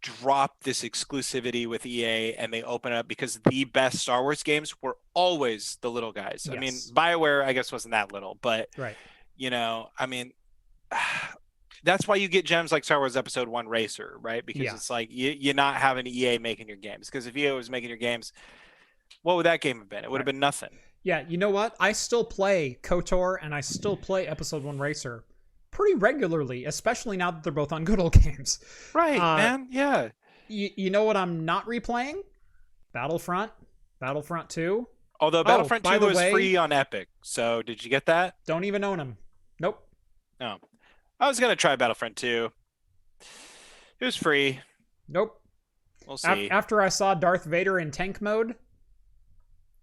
drop this exclusivity with EA and they open it up, because the best Star Wars games were always the little guys. Yes. I mean, BioWare I guess wasn't that little, but right. I mean, that's why you get gems like Star Wars Episode 1 Racer, right? Because it's like you're not having EA making your games. Because if EA was making your games, what would that game have been? It would have been nothing. Yeah, you know what? I still play KOTOR and I still play Episode 1 Racer pretty regularly, especially now that they're both on Good Old Games. Right, man. Yeah. You know what I'm not replaying? Battlefront 2. Although Battlefront 2 was free on Epic. So did you get that? Don't even own them. Nope. No. I was going to try Battlefront 2. It was free. Nope. We'll see. After I saw Darth Vader in tank mode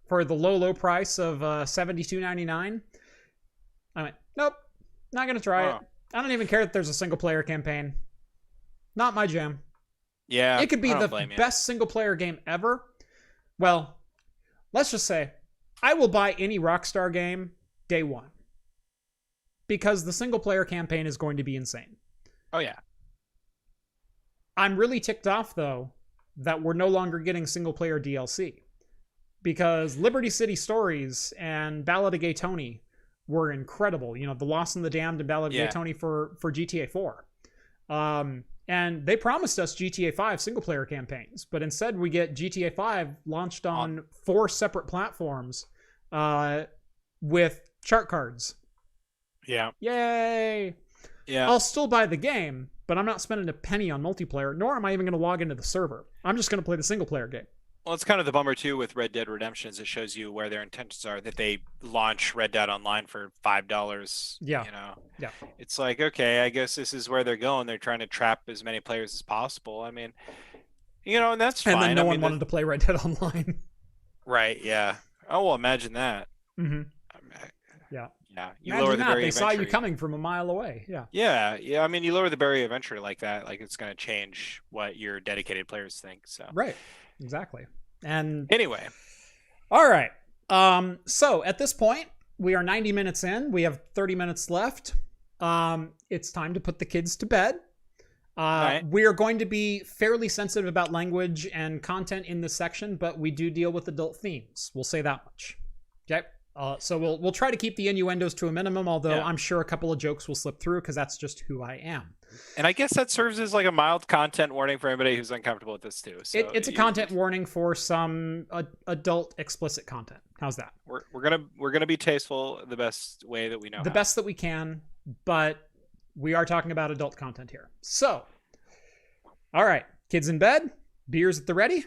for the low price of $72.99, I went, nope, not going to try it. I don't even care that there's a single-player campaign. Not my jam. Yeah, it could be the best single-player game ever. Well, let's just say I will buy any Rockstar game day one, because the single-player campaign is going to be insane. Oh, yeah. I'm really ticked off, though, that we're no longer getting single-player DLC. Because Liberty City Stories and Ballad of Gay Tony were incredible. You know, The Lost and the Damned and Ballad of Gay Tony for GTA 4. And they promised us GTA 5 single-player campaigns, but instead we get GTA 5 launched on 4 separate platforms with chart cards. Yeah. Yay! Yeah. I'll still buy the game, but I'm not spending a penny on multiplayer, nor am I even going to log into the server. I'm just going to play the single-player game. Well, it's kind of the bummer, too, with Red Dead Redemption, is it shows you where their intentions are, that they launch Red Dead Online for $5. Yeah. Yeah. It's like, okay, I guess this is where they're going. They're trying to trap as many players as possible. I mean, and that's fine. And then no one wanted to play Red Dead Online. Right, yeah. Oh, well, imagine that. Mm-hmm. Yeah. Yeah. You lower the barrier they saw you coming from a mile away. Yeah. Yeah. I mean, you lower the barrier of entry like that, like it's going to change what your dedicated players think. So. Right. Exactly. And anyway, all right. So at this point, we are 90 minutes in. We have 30 minutes left. It's time to put the kids to bed. Right. We are going to be fairly sensitive about language and content in this section, but we do deal with adult themes. We'll say that much. Okay. So we'll try to keep the innuendos to a minimum, although I'm sure a couple of jokes will slip through because that's just who I am. And I guess that serves as like a mild content warning for anybody who's uncomfortable with this too. So it's a content warning for some adult explicit content. How's that? We're gonna be tasteful the best way that we know. The best that we can, but we are talking about adult content here. So, all right, Kids in bed? Beers at the ready?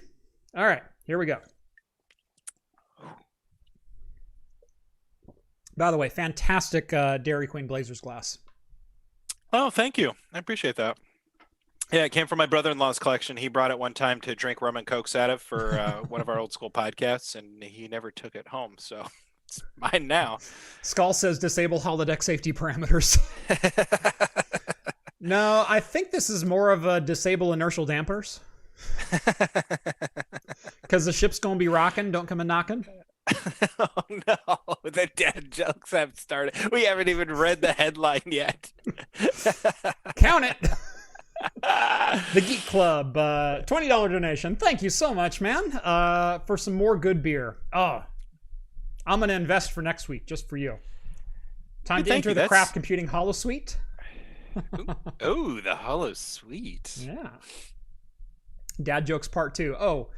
All right, here we go. By the way, fantastic Dairy Queen Blazers glass. Oh, thank you. I appreciate that. Yeah, it came from my brother-in-law's collection. He brought it one time to drink rum and cokes out of for one of our old school podcasts, and he never took it home. So it's mine now. Skull says disable holodeck safety parameters. No, I think this is more of a disable inertial dampers. Because the ship's going to be rocking. Don't come a knocking. Oh no, the dad jokes have started. We haven't even read the headline yet. Count it. The Geek Club, $20 donation. Thank you so much, man, for some more good beer. Oh, I'm going to invest for next week just for you. Time to enter the Craft Computing Holo Suite. Oh, the Holo Suite. Yeah. Dad jokes part 2. Oh,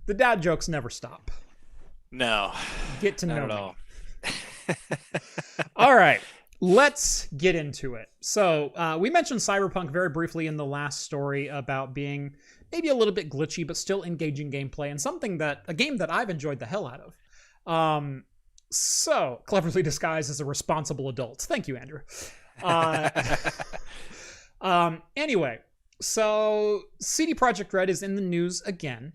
the dad jokes never stop. No. Get to know not at me. all. All right. Let's get into it. So we mentioned Cyberpunk very briefly in the last story about being maybe a little bit glitchy, but still engaging gameplay, and a game that I've enjoyed the hell out of. So cleverly disguised as a responsible adult. Thank you, Andrew. Anyway, so CD Projekt Red is in the news again.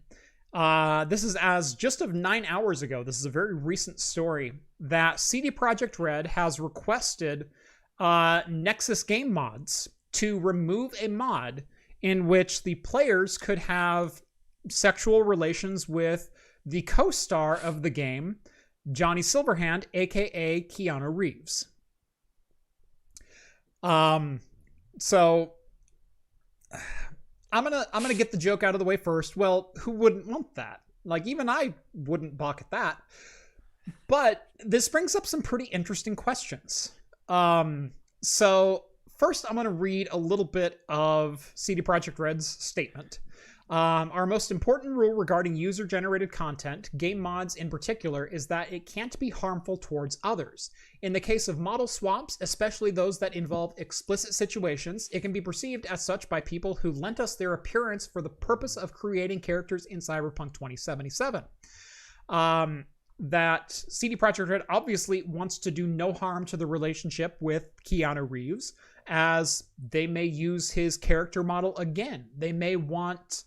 This is as just of 9 hours ago. This is a very recent story that CD Projekt Red has requested Nexus game mods to remove a mod in which the players could have sexual relations with the co-star of the game, Johnny Silverhand, aka Keanu Reeves. So I'm gonna get the joke out of the way first. Well, who wouldn't want that? Like, even I wouldn't balk at that. But this brings up some pretty interesting questions. So first, I'm gonna read a little bit of CD Projekt Red's statement. Our most important rule regarding user-generated content, game mods in particular, is that it can't be harmful towards others. In the case of model swaps, especially those that involve explicit situations, it can be perceived as such by people who lent us their appearance for the purpose of creating characters in Cyberpunk 2077. That CD Projekt Red obviously wants to do no harm to the relationship with Keanu Reeves, as they may use his character model again. They may want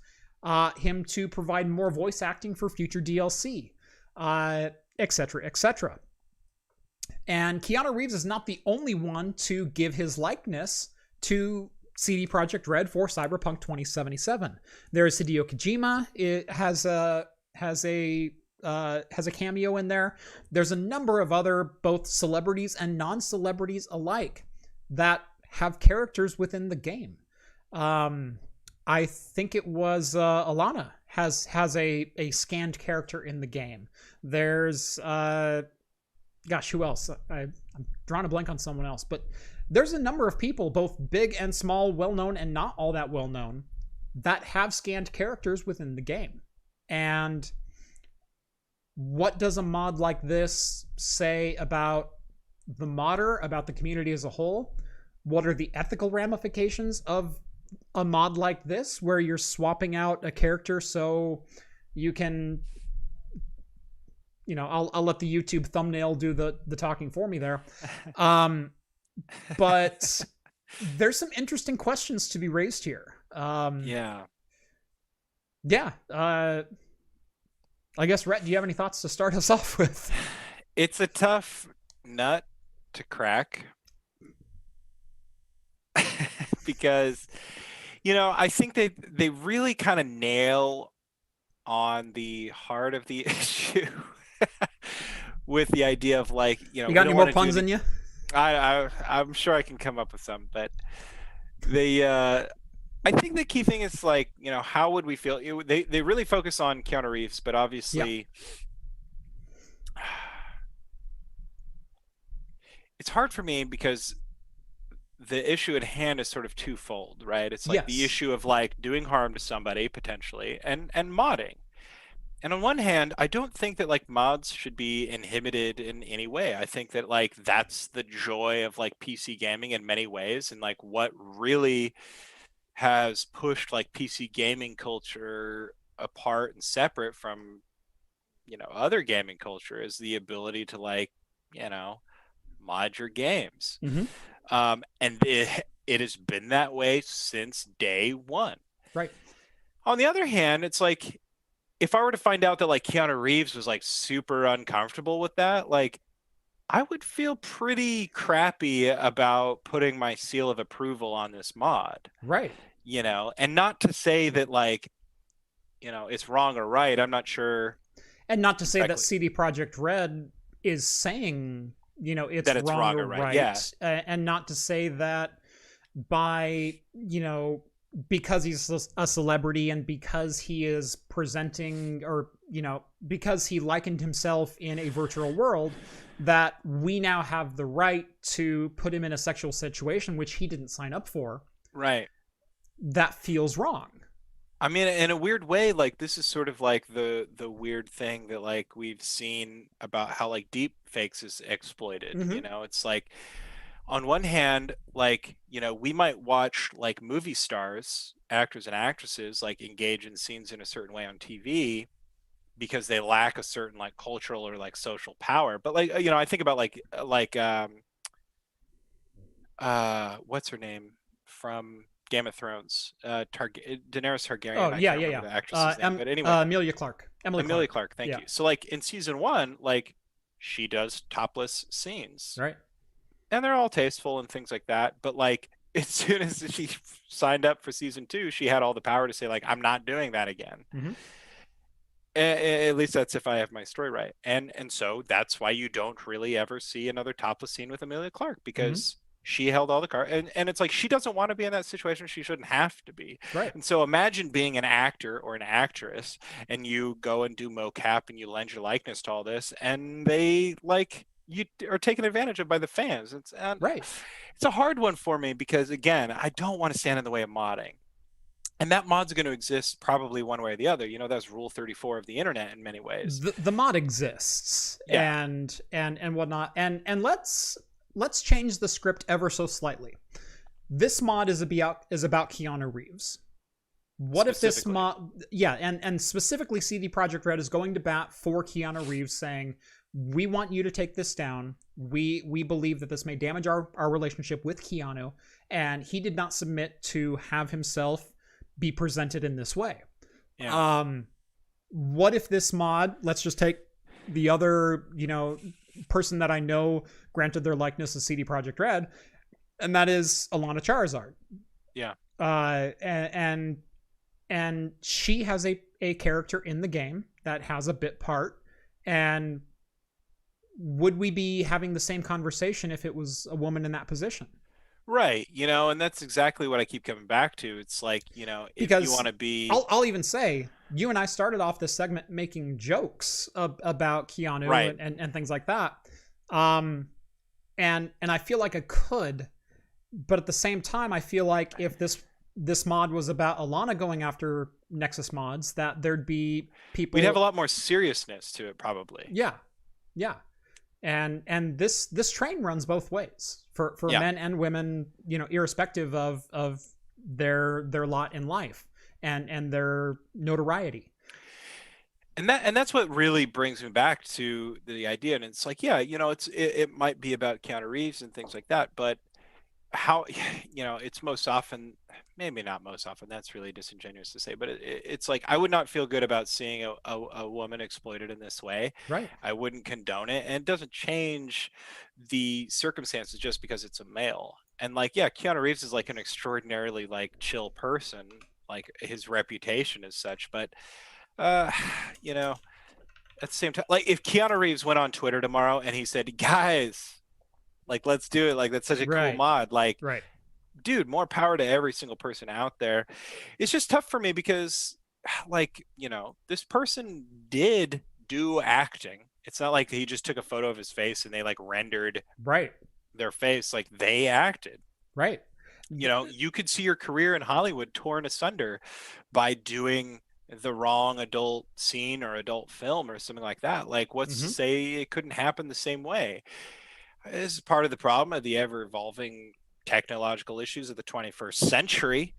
him to provide more voice acting for future DLC, etc., etc. And Keanu Reeves is not the only one to give his likeness to CD Projekt Red for Cyberpunk 2077. There is Hideo Kojima. It has a cameo in there. There's a number of other both celebrities and non-celebrities alike that have characters within the game. I think it was Alana has a scanned character in the game. There's who else? I'm drawing a blank on someone else, but there's a number of people, both big and small, well-known and not all that well-known, that have scanned characters within the game. And what does a mod like this say about the modder, about the community as a whole? What are the ethical ramifications of a mod like this, where you're swapping out a character so you can, I'll let the YouTube thumbnail do the talking for me there. But there's some interesting questions to be raised here. Yeah. I guess, Rhett, do you have any thoughts to start us off with? It's a tough nut to crack. Because, I think they really kind of nail on the heart of the issue with the idea of, like, you got any more puns in you? I'm sure I can come up with some, but I think the key thing is, like, how would we feel? They really focus on Keanu Reeves, but obviously it's hard for me because the issue at hand is sort of twofold, right? It's like the issue of, like, doing harm to somebody potentially, and modding. And on one hand, I don't think that, like, mods should be inhibited in any way. I think that, like, that's the joy of, like, PC gaming in many ways, and, like, what really has pushed like PC gaming culture apart and separate from, other gaming culture is the ability to like, mod your games. Mm-hmm. And it has been that way since day one. Right. On the other hand, it's like if I were to find out that like Keanu Reeves was like super uncomfortable with that, like I would feel pretty crappy about putting my seal of approval on this mod, Right. and not to say that like, it's wrong or right. I'm not sure And not to say that exactly CD Projekt Red is saying, it's that it's wrong wrong or or right. right. Yeah. And not to say that by, because he's a celebrity and because he is presenting or, because he likened himself in a virtual world, that we now have the right to put him in a sexual situation, which he didn't sign up for. Right. That feels wrong. I mean, in a weird way, like this is sort of like the weird thing that like we've seen about how like deep fakes is exploited. Mm-hmm. It's like on one hand, like, we might watch like movie stars, actors and actresses like engage in scenes in a certain way on TV because they lack a certain like cultural or like social power. But like, I think about what's her name from Game of Thrones? Daenerys Targaryen. Oh, I yeah, can't yeah, remember yeah. the actress's name, but anyway, Emilia Clarke. Emilia Clarke. Thank Yeah. you. So like in season 1, like she does topless scenes, Right. and they're all tasteful and things like that. But like as soon as she signed up for season 2, she had all the power to say like, I'm not doing that again. Mm-hmm. At least that's if I have my story right. And so that's why you don't really ever see another topless scene with Emilia Clarke, because she held all the cards. And it's like she doesn't want to be in that situation. She shouldn't have to be. Right. And so imagine being an actor or an actress and you go and do mocap and you lend your likeness to all this, and they like you are taken advantage of by the fans. Right. It's a hard one for me because again, I don't want to stand in the way of modding. And that mod's going to exist probably one way or the other. That's Rule 34 of the internet in many ways. The mod exists, yeah. and whatnot, and let's change the script ever so slightly. This mod is about Keanu Reeves. What if this mod, and specifically CD Projekt Red is going to bat for Keanu Reeves, saying, we want you to take this down. We believe that this may damage our relationship with Keanu, and he did not submit to have himself be presented in this way. Yeah. What if this mod, let's just take the other, person that I know granted their likeness to CD Projekt Red, and that is Alana Charizard. Yeah. And she has a character in the game that has a bit part, and would we be having the same conversation if it was a woman in that position? Right. And that's exactly what I keep coming back to. It's like, if because you want to be... I'll even say, you and I started off this segment making jokes about Keanu, right. and things like that. And I feel like I could, but at the same time, I feel like if this mod was about Alana going after Nexus mods, that there'd be people... We'd have a lot more seriousness to it, probably. Yeah. Yeah. And this train runs both ways for men and women, irrespective of their lot in life and their notoriety. And that's what really brings me back to the idea. And it's like, it might be about Keanu Reeves and things like that, but how, it's most often, maybe not most often, that's really disingenuous to say, but it's like, I would not feel good about seeing a woman exploited in this way. Right. I wouldn't condone it. And it doesn't change the circumstances just because it's a male. And like, Keanu Reeves is like an extraordinarily like chill person, like his reputation is such, but at the same time, like if Keanu Reeves went on Twitter tomorrow and he said, guys, like, let's do it. Like, that's such a cool mod. Like, dude, more power to every single person out there. It's just tough for me because, like, this person did do acting. It's not like he just took a photo of his face and they, like, rendered their face. Like, they acted. Right. You could see your career in Hollywood torn asunder by doing the wrong adult scene or adult film or something like that. Like, what's to say it couldn't happen the same way? This is part of the problem of the ever-evolving technological issues of the 21st century.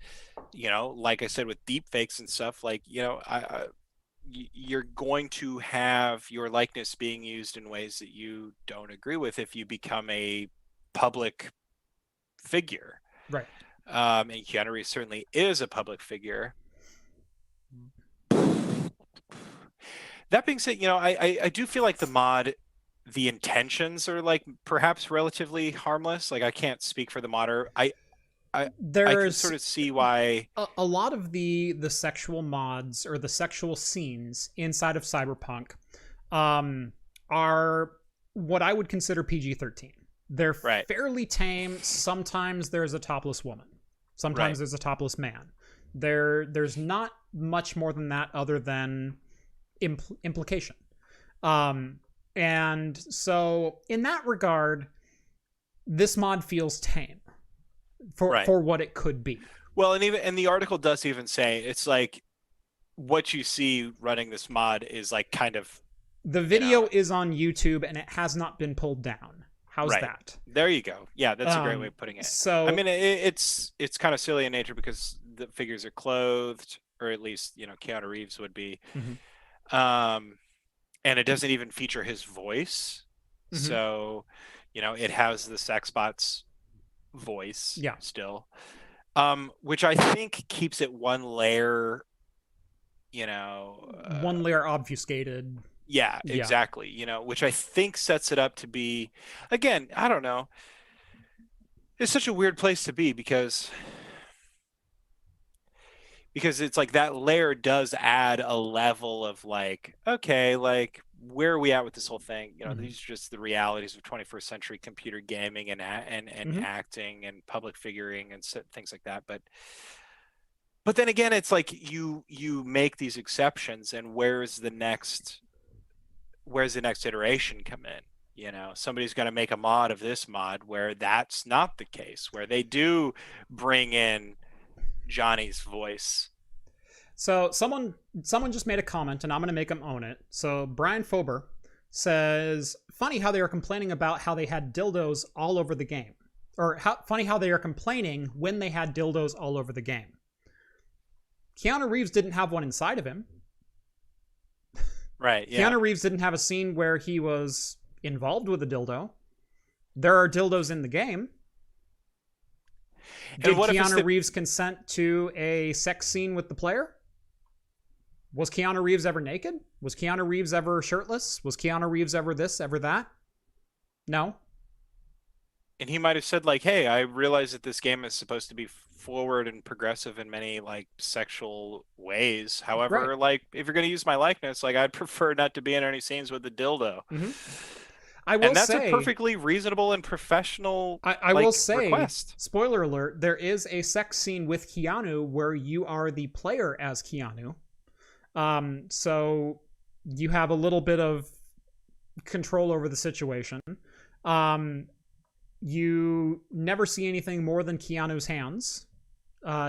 like I said, with deep fakes and stuff, like, you're going to have your likeness being used in ways that you don't agree with if you become a public figure. Right. And Keanu Reeves certainly is a public figure. That being said, I do feel like the intentions are like perhaps relatively harmless. Like I can't speak for the modder. I can sort of see why a lot of the sexual mods or the sexual scenes inside of Cyberpunk are what I would consider PG-13. They're fairly tame. Sometimes there's a topless woman. Sometimes there's a topless man. There's not much more than that other than implication. And so in that regard, this mod feels tame for what it could be. Well, and the article does even say it's like what you see running this mod is like kind of the video is on YouTube and it has not been pulled down. How's that? There you go. Yeah, that's a great way of putting it. So I mean, it's kind of silly in nature because the figures are clothed, or at least Keanu Reeves would be, and it doesn't even feature his voice. So, it has the Sexbot's voice still, which I think keeps it one layer obfuscated. Yeah, exactly. Which I think sets it up to be, again, I don't know, it's such a weird place to be because it's like that layer does add a level of like, okay, like where are we at with this whole thing? These are just the realities of 21st century computer gaming and acting and public figuring and things like that. But then again, it's like you make these exceptions, and where's the next iteration come in? Somebody's got to make a mod of this mod where that's not the case, where they do bring in Johnny's voice. So someone just made a comment, and I'm going to make them own it. So Brian Fober says, funny how they are complaining about how they had dildos all over the game. Or funny how they are complaining when they had dildos all over the game. Keanu Reeves didn't have one inside of him. Right, yeah. Keanu Reeves didn't have a scene where he was involved with a dildo. There are dildos in the game. Did Keanu Reeves consent to a sex scene with the player? Was Keanu Reeves ever naked? Was Keanu Reeves ever shirtless? Was Keanu Reeves ever this, ever that? No. And he might have said like, hey, I realize that this game is supposed to be forward and progressive in many like sexual ways. However, like if you're going to use my likeness, like I'd prefer not to be in any scenes with a dildo. And that's a perfectly reasonable and professional I will say, request. Spoiler alert, there is a sex scene with Keanu where you are the player as Keanu. So you have a little bit of control over the situation. You never see anything more than Keanu's hands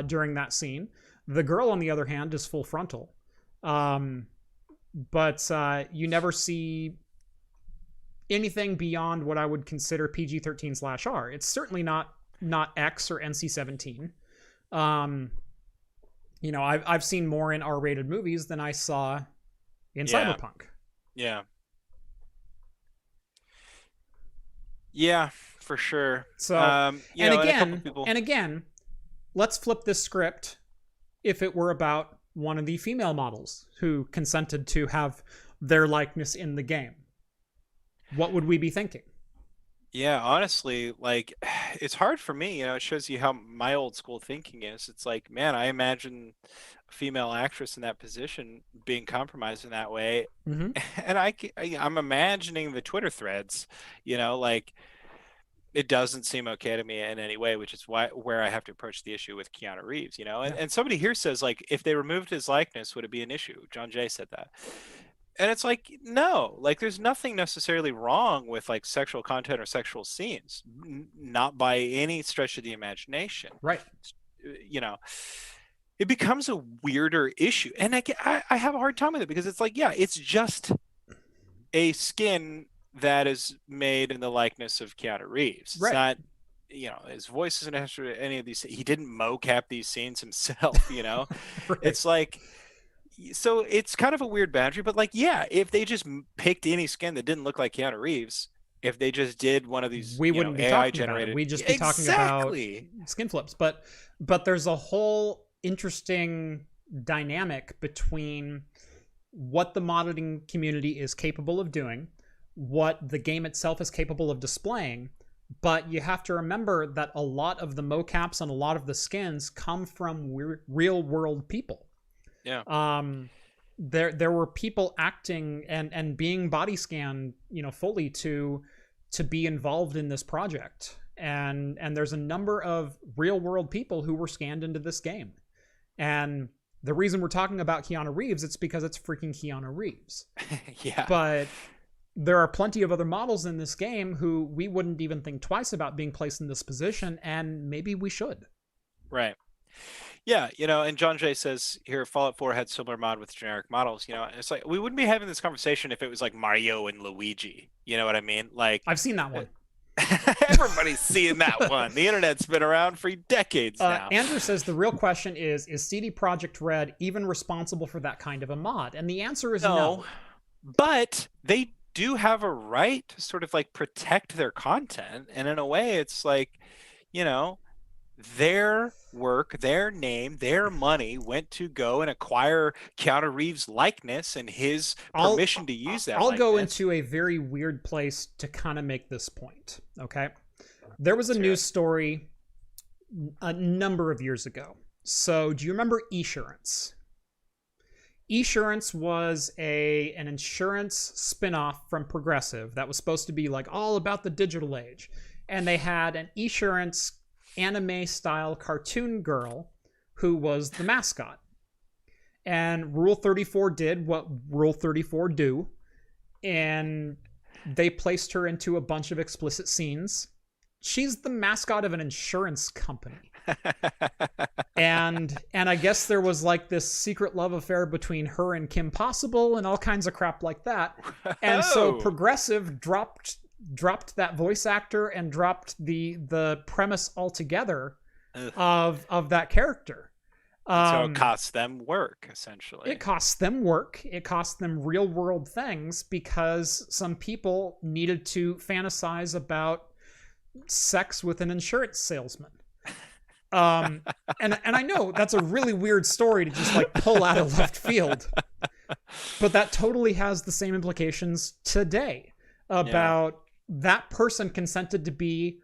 during that scene. The girl, on the other hand, is full frontal. But you never see anything beyond what I would consider PG-13/R. It's certainly not X or NC-17. I've seen more in R-rated movies than I saw in Cyberpunk. Yeah. Yeah, for sure. So, and again, let's flip this script if it were about one of the female models who consented to have their likeness in the game. What would we be thinking? Yeah, honestly, like it's hard for me, it shows you how my old school thinking is. It's like, man, I imagine a female actress in that position being compromised in that way. And I'm imagining the Twitter threads, like it doesn't seem okay to me in any way, which is where I have to approach the issue with Keanu Reeves, and somebody here says like, if they removed his likeness, would it be an issue? John Jay said that. And it's like, no, like there's nothing necessarily wrong with like sexual content or sexual scenes, not by any stretch of the imagination. Right. It becomes a weirder issue. And I have a hard time with it because it's like, yeah, it's just a skin that is made in the likeness of Keanu Reeves. Right. his voice isn't after any of these. He didn't mocap these scenes himself. Right. It's like, so it's kind of a weird boundary, but like, yeah, if they just picked any skin that didn't look like Keanu Reeves, if they just did one of these, We wouldn't be AI talking about it. generated, We'd just be talking about exactly. skin flips. But there's a whole interesting dynamic between what the modding community is capable of doing, what the game itself is capable of displaying. But you have to remember that a lot of the mocaps and a lot of the skins come from real world people. Yeah. There were people acting and being body scanned, fully to be involved in this project. And there's a number of real world people who were scanned into this game. And the reason we're talking about Keanu Reeves, it's because it's freaking Keanu Reeves. Yeah. But there are plenty of other models in this game who we wouldn't even think twice about being placed in this position, and maybe we should. Right. Yeah, and John Jay says here, Fallout 4 had similar mod with generic models. It's like we wouldn't be having this conversation if it was like Mario and Luigi. You know what I mean? Like, I've seen that one. Everybody's seeing that one. The internet's been around for decades now. Andrew says the real question is CD Projekt Red even responsible for that kind of a mod? And the answer is no. But they do have a right to sort of like protect their content. And in a way, it's like, their work, their name, their money went to go and acquire Keanu Reeves' likeness and his permission to use that. I'll go into a very weird place to kind of make this point. Okay. There was a news story a number of years ago. So do you remember Esurance? Esurance was an insurance spinoff from Progressive that was supposed to be like all about the digital age. And they had an Esurance anime style cartoon girl who was the mascot. And Rule 34 did what Rule 34 do. And they placed her into a bunch of explicit scenes. She's the mascot of an insurance company. and I guess there was like this secret love affair between her and Kim Possible and all kinds of crap like that. And so Progressive dropped that voice actor and dropped the premise altogether of that character. So it costs them work, essentially. It costs them work. It costs them real world things because some people needed to fantasize about sex with an insurance salesman. And I know that's a really weird story to just like pull out of left field, but that totally has the same implications today about that person consented to be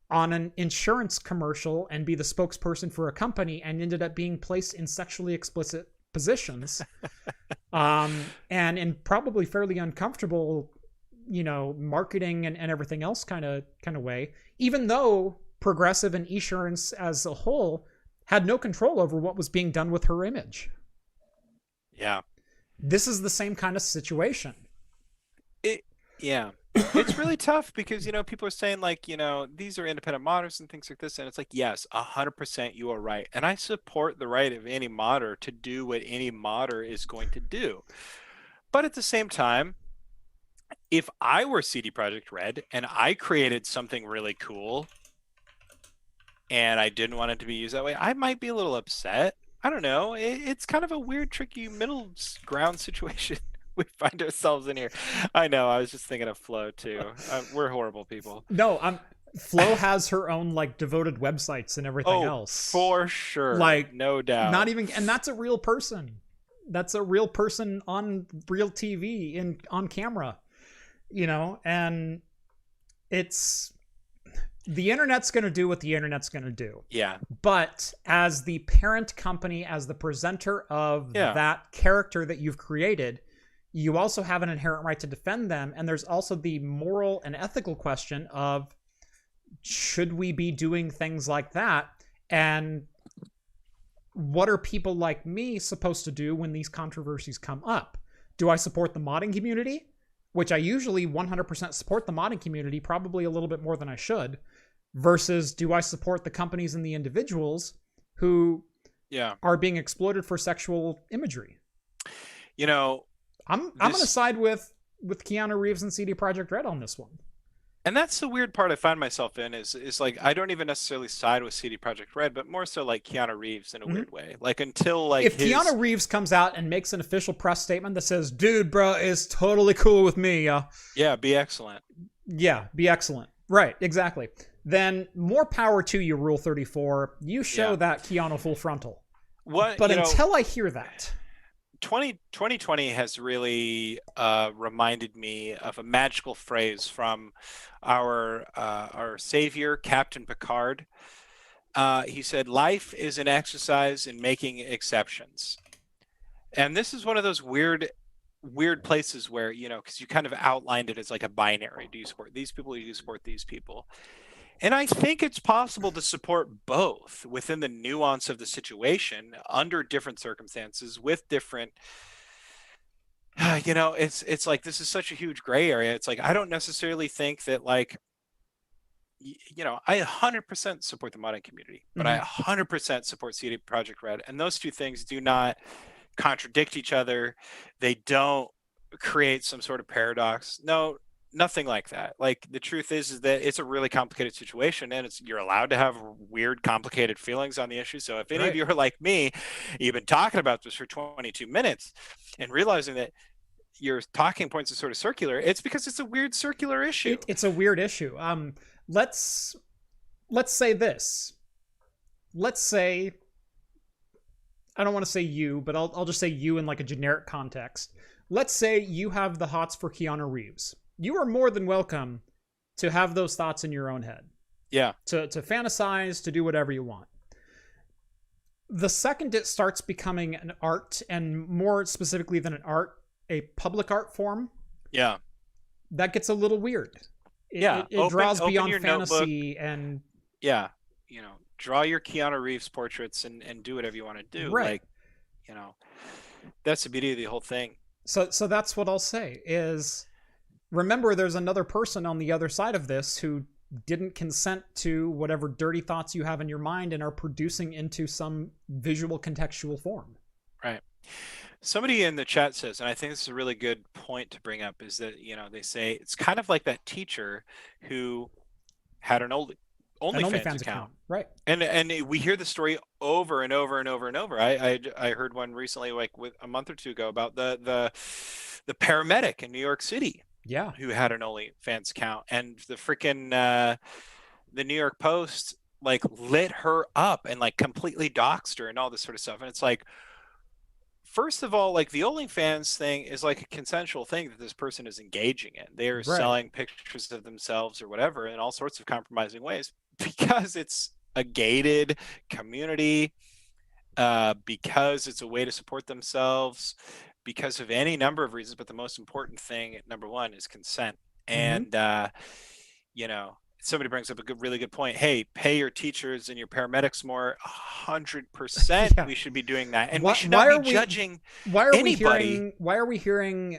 on an insurance commercial and be the spokesperson for a company and ended up being placed in sexually explicit positions. And in probably fairly uncomfortable, marketing and everything else kind of way, even though Progressive and Esurance as a whole had no control over what was being done with her image. Yeah. This is the same kind of situation. It's really tough because, people are saying like, these are independent modders and things like this. And it's like, yes, 100% you are right. And I support the right of any modder to do what any modder is going to do. But at the same time, if I were CD Projekt Red and I created something really cool and I didn't want it to be used that way, I might be a little upset. I don't know. It's kind of a weird, tricky middle ground situation we find ourselves in here. I know. I was just thinking of Flo too. We're horrible people. No, Flo has her own like devoted websites and everything else. For sure. Like, no doubt. Not even, and that's a real person. That's a real person on real TV on camera, and it's, the internet's going to do what the internet's going to do. Yeah. But as the parent company, as the presenter of that character that you've created, you also have an inherent right to defend them. And there's also the moral and ethical question of, should we be doing things like that? And what are people like me supposed to do when these controversies come up? Do I support the modding community? Which I usually 100% support the modding community, probably a little bit more than I should, versus do I support the companies and the individuals who are being exploited for sexual imagery? I'm going to side with Keanu Reeves and CD Projekt Red on this one. And that's the weird part I find myself in is like I don't even necessarily side with CD Projekt Red, but more so like Keanu Reeves in a Mm-hmm. weird way. Like until like If Keanu Reeves comes out and makes an official press statement that says, "Dude, bro, is totally cool with me," yeah, be excellent. yeah, be excellent. Right, exactly. Then more power to you, Rule 34. You show Yeah. that Keanu full frontal. What But you know, until I hear that, 2020 has really reminded me of a magical phrase from our savior, Captain Picard. He said, "Life is an exercise in making exceptions." And this is one of those weird places where, because you kind of outlined it as like a binary. Do you support these people? Or do you support these people? And I think it's possible to support both within the nuance of the situation under different circumstances with different it's like this is such a huge gray area. It's like I don't necessarily think that like I 100% support the modding community, but I Mhm. 100% support CD Projekt Red, and those two things do not contradict each other. They don't create some sort of paradox. No, nothing like that. Like the truth is that it's a really complicated situation, and you're allowed to have weird, complicated feelings on the issue. So if any of Right. you are like me, you've been talking about this for 22 minutes and realizing that your talking points are sort of circular, it's because it's a weird circular issue. It's a weird issue. Let's say this. Let's say I don't want to say you, but I'll just say you in like a generic context. Let's say you have the hots for Keanu Reeves. You are more than welcome to have those thoughts in your own head. Yeah. To fantasize, to do whatever you want. The second it starts becoming an art, and more specifically than an art, a public art form, Yeah. that gets a little weird. It draws beyond fantasy notebook. and yeah, draw your Keanu Reeves portraits and do whatever you want to do. right. Like, that's the beauty of the whole thing. So that's what I'll say is remember there's another person on the other side of this who didn't consent to whatever dirty thoughts you have in your mind and are producing into some visual contextual form. Right. Somebody in the chat says, and I think this is a really good point to bring up, is that, they say it's kind of like that teacher who had an OnlyFans account. Right. And we hear the story over and over and over and over. I heard one recently, like with a month or two ago, about the paramedic in New York City. Yeah. Who had an OnlyFans account, and the freaking the New York Post like lit her up and like completely doxed her and all this sort of stuff. And it's like, first of all, like the OnlyFans thing is like a consensual thing that this person is engaging in. They are selling pictures of themselves or whatever in all sorts of compromising ways because it's a gated community, because it's a way to support themselves, because of any number of reasons. But the most important thing, number one, is consent. And, somebody brings up a really good point. Hey, pay your teachers and your paramedics more. 100%. Yeah. We should be doing that. And we should not be judging anybody. Why are we hearing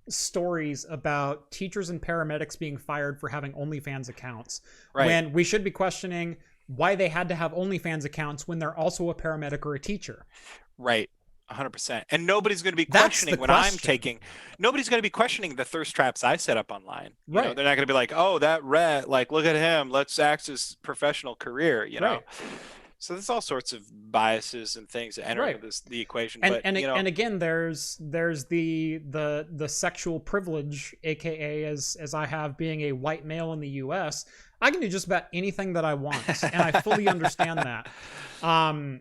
stories about teachers and paramedics being fired for having OnlyFans accounts when we should be questioning why they had to have OnlyFans accounts when they're also a paramedic or a teacher? Right. 100%. And nobody's going to be questioning nobody's going to be questioning the thirst traps I set up online. They're not going to be like, oh, that rat, like, look at him, let's axe his professional career, know? So there's all sorts of biases and things that enter into the equation. And again, there's the sexual privilege, aka as I have being a white male in the US, I can do just about anything that I want. And I fully understand that. I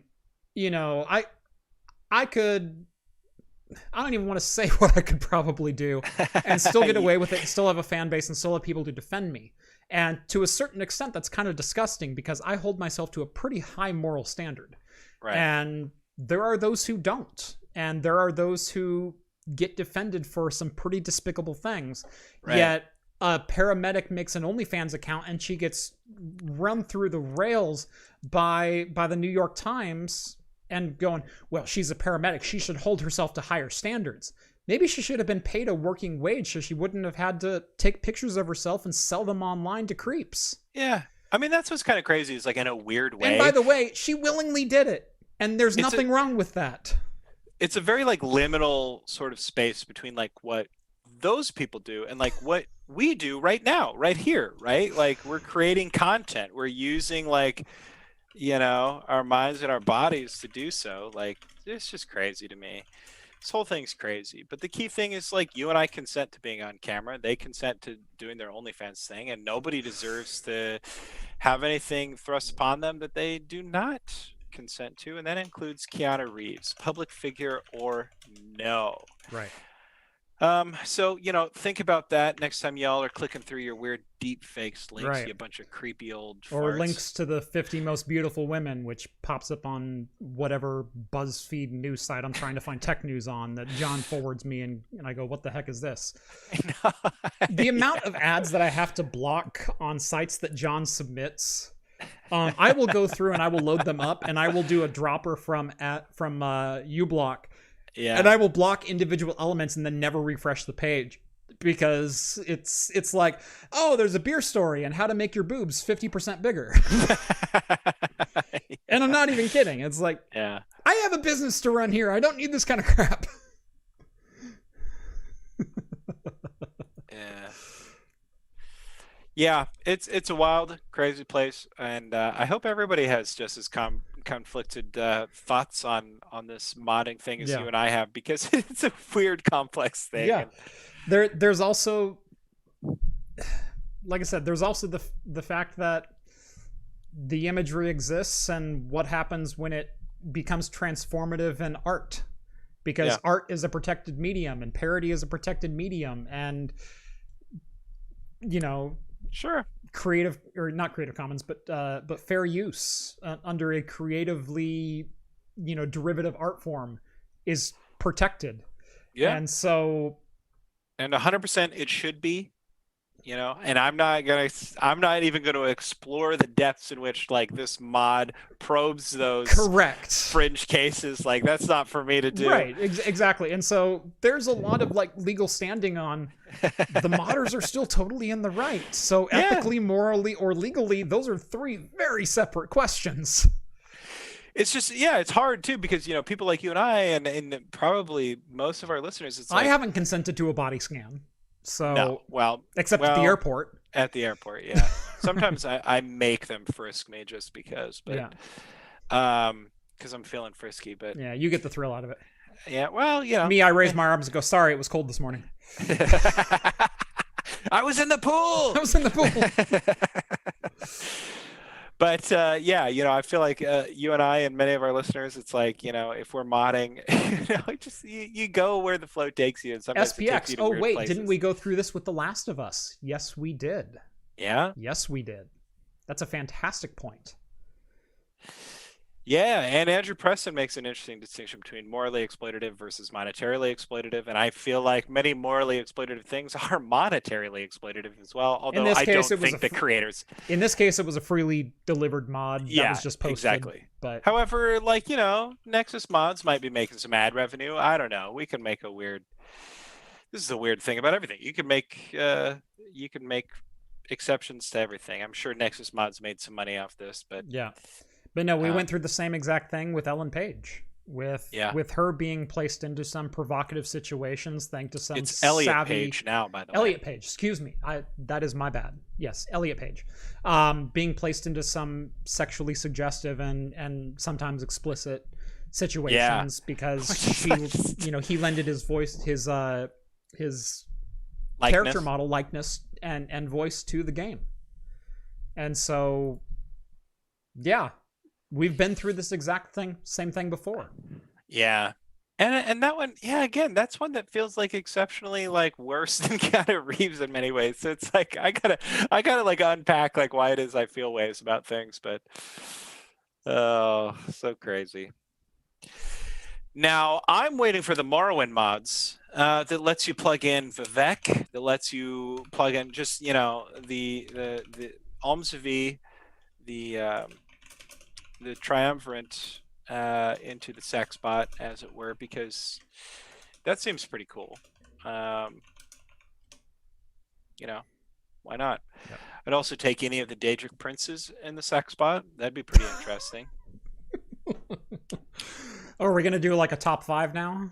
don't even want to say what I could probably do and still get away with it and still have a fan base and still have people to defend me. And to a certain extent, that's kind of disgusting because I hold myself to a pretty high moral standard. Right. And there are those who don't. And there are those who get defended for some pretty despicable things. Right. Yet a paramedic makes an OnlyFans account and she gets run through the rails by the New York Times and going, well, she's a paramedic, she should hold herself to higher standards. Maybe she should have been paid a working wage so she wouldn't have had to take pictures of herself and sell them online to creeps. Yeah. I mean, that's what's kind of crazy is like in a weird way. And by the way, she willingly did it. And there's nothing wrong with that. It's a very like liminal sort of space between like what those people do and like what we do right now, right here, right? Like we're creating content. We're using like, our minds and our bodies to do so. Like it's just crazy to me. This whole thing's crazy. But the key thing is like you and I consent to being on camera. They consent to doing their OnlyFans thing, and nobody deserves to have anything thrust upon them that they do not consent to, and that includes Keanu Reeves, public figure or no. Right. So, think about that next time y'all are clicking through your weird deep fakes links, Right. you bunch of creepy old Or farts. links to the 50 most beautiful women, which pops up on whatever BuzzFeed news site I'm trying to find tech news on that John forwards me, and I go, what the heck is this? The amount of ads that I have to block on sites that John submits, I will go through and I will load them up, and I will do a dropper from uBlock. Yeah. And I will block individual elements and then never refresh the page, because it's like, oh, there's a beer story and how to make your boobs 50% bigger. And I'm not even kidding. It's like, yeah, I have a business to run here. I don't need this kind of crap. Yeah, it's a wild, crazy place, and I hope everybody has just as conflicted thoughts on this modding thing as you and I have, because it's a weird, complex thing. Yeah, there's also, like I said, there's also the fact that the imagery exists and what happens when it becomes transformative in art, because art is a protected medium and parody is a protected medium, and sure, creative, or not Creative Commons, but fair use under a creatively derivative art form is protected. Yeah. And so, and 100% it should be, and I'm not even gonna explore the depths in which like this mod probes those correct fringe cases. Like that's not for me to do. Right, exactly. And so there's a lot of like legal standing on the modders are still totally in the right. So ethically, morally, or legally, those are three very separate questions. It's just, it's hard too, because people like you and I, and probably most of our listeners, it's like, I haven't consented to a body scan. So no, except at the airport. At the airport, yeah. Sometimes I make them frisk me just because, but because I'm feeling frisky. But yeah, you get the thrill out of it. Yeah, well, me, I raise my arms and go, sorry, it was cold this morning. I was in the pool. But I feel like you and I and many of our listeners, it's like, if we're modding, just you go where the flow takes you. And sometimes SPX. it takes you to weird places. Didn't we go through this with The Last of Us? Yes, we did. Yeah. Yes, we did. That's a fantastic point. Yeah, and Andrew Preston makes an interesting distinction between morally exploitative versus monetarily exploitative, and I feel like many morally exploitative things are monetarily exploitative as well, although I don't think the creators... In this case, it was a freely delivered mod that was just posted. Exactly. But however, like, Nexus mods might be making some ad revenue. I don't know. We can make a weird... This is a weird thing about everything. You can make exceptions to everything. I'm sure Nexus mods made some money off this, but... Yeah. But no, we went through the same exact thing with Ellen Page, with her being placed into some provocative situations thanks to some it's Elliot Page now, by the way. Elliot Page, excuse me. That is my bad. Yes, Elliot Page. Being placed into some sexually suggestive and sometimes explicit situations because he lended his voice, his character model likeness and voice to the game. And so, yeah. We've been through this exact same thing before. Yeah. And that one, again, that's one that feels like exceptionally like worse than Keanu Reeves in many ways. So it's like I gotta like unpack like why it is I feel ways about things, but oh, so crazy. Now I'm waiting for the Morrowind mods that lets you plug in Vivek, that lets you plug in just the Alms V, the triumvirate into the sex bot, as it were, because that seems pretty cool. Why not? Yep. I'd also take any of the Daedric princes in the sex bot. That'd be pretty interesting. Are we gonna do like a top 5 now?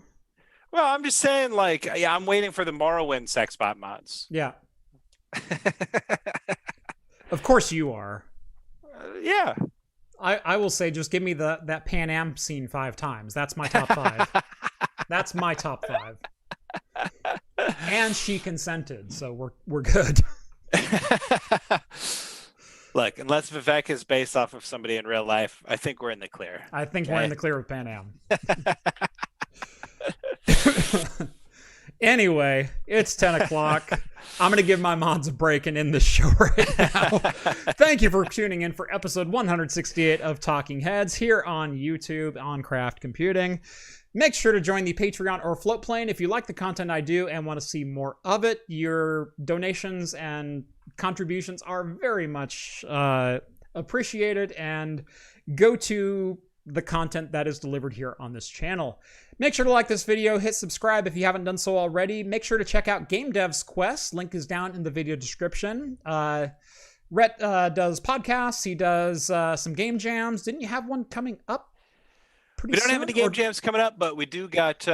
Well, I'm just saying, like, yeah, I'm waiting for the Morrowind Sexbot mods. Yeah. Of course you are. Yeah. I will say, just give me that Pan Am scene 5 times. That's my top 5. That's my top 5. And she consented, so we're good. Look, unless Vivek is based off of somebody in real life, I think we're in the clear. I think we're in the clear with Pan Am. Anyway, it's 10 o'clock. I'm going to give my mods a break and end the show right now. Thank you for tuning in for episode 168 of Talking Heads here on YouTube on Craft Computing. Make sure to join the Patreon or Float Plane if you like the content I do and want to see more of it. Your donations and contributions are very much appreciated and go to the content that is delivered here on this channel. Make sure to like this video, hit subscribe if you haven't done so already. Make sure to check out Game Dev's Quest. Link is down in the video description. Rhett does podcasts. He does some game jams. Didn't you have one coming up? We don't have any game jams coming up, but we do got,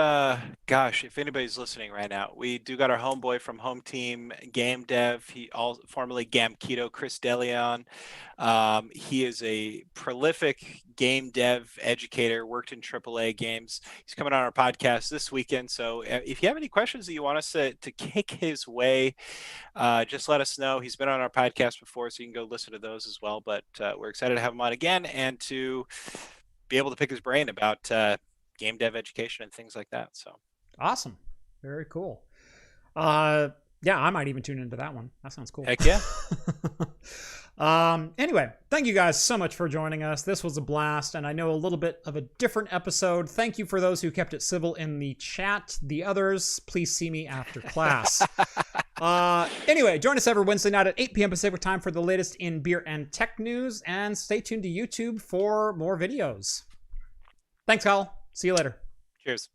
gosh, if anybody's listening right now, we do got our homeboy from Home Team, Game Dev, formerly Gamketo, Chris DeLeon. He is a prolific game dev educator, worked in AAA games. He's coming on our podcast this weekend. So if you have any questions that you want us to kick his way, just let us know. He's been on our podcast before, so you can go listen to those as well. But we're excited to have him on again and to be able to pick his brain about game dev education and things like that. So awesome. Very cool. Yeah, I might even tune into that one. That sounds cool. Heck yeah. Anyway, thank you guys so much for joining us. This was a blast, and I know a little bit of a different episode. Thank you for those who kept it civil in the chat. The others, please see me after class. Anyway, join us every Wednesday night at 8 p.m. Pacific time for the latest in beer and tech news, and stay tuned to YouTube for more videos. Thanks, Kyle. See you later. Cheers.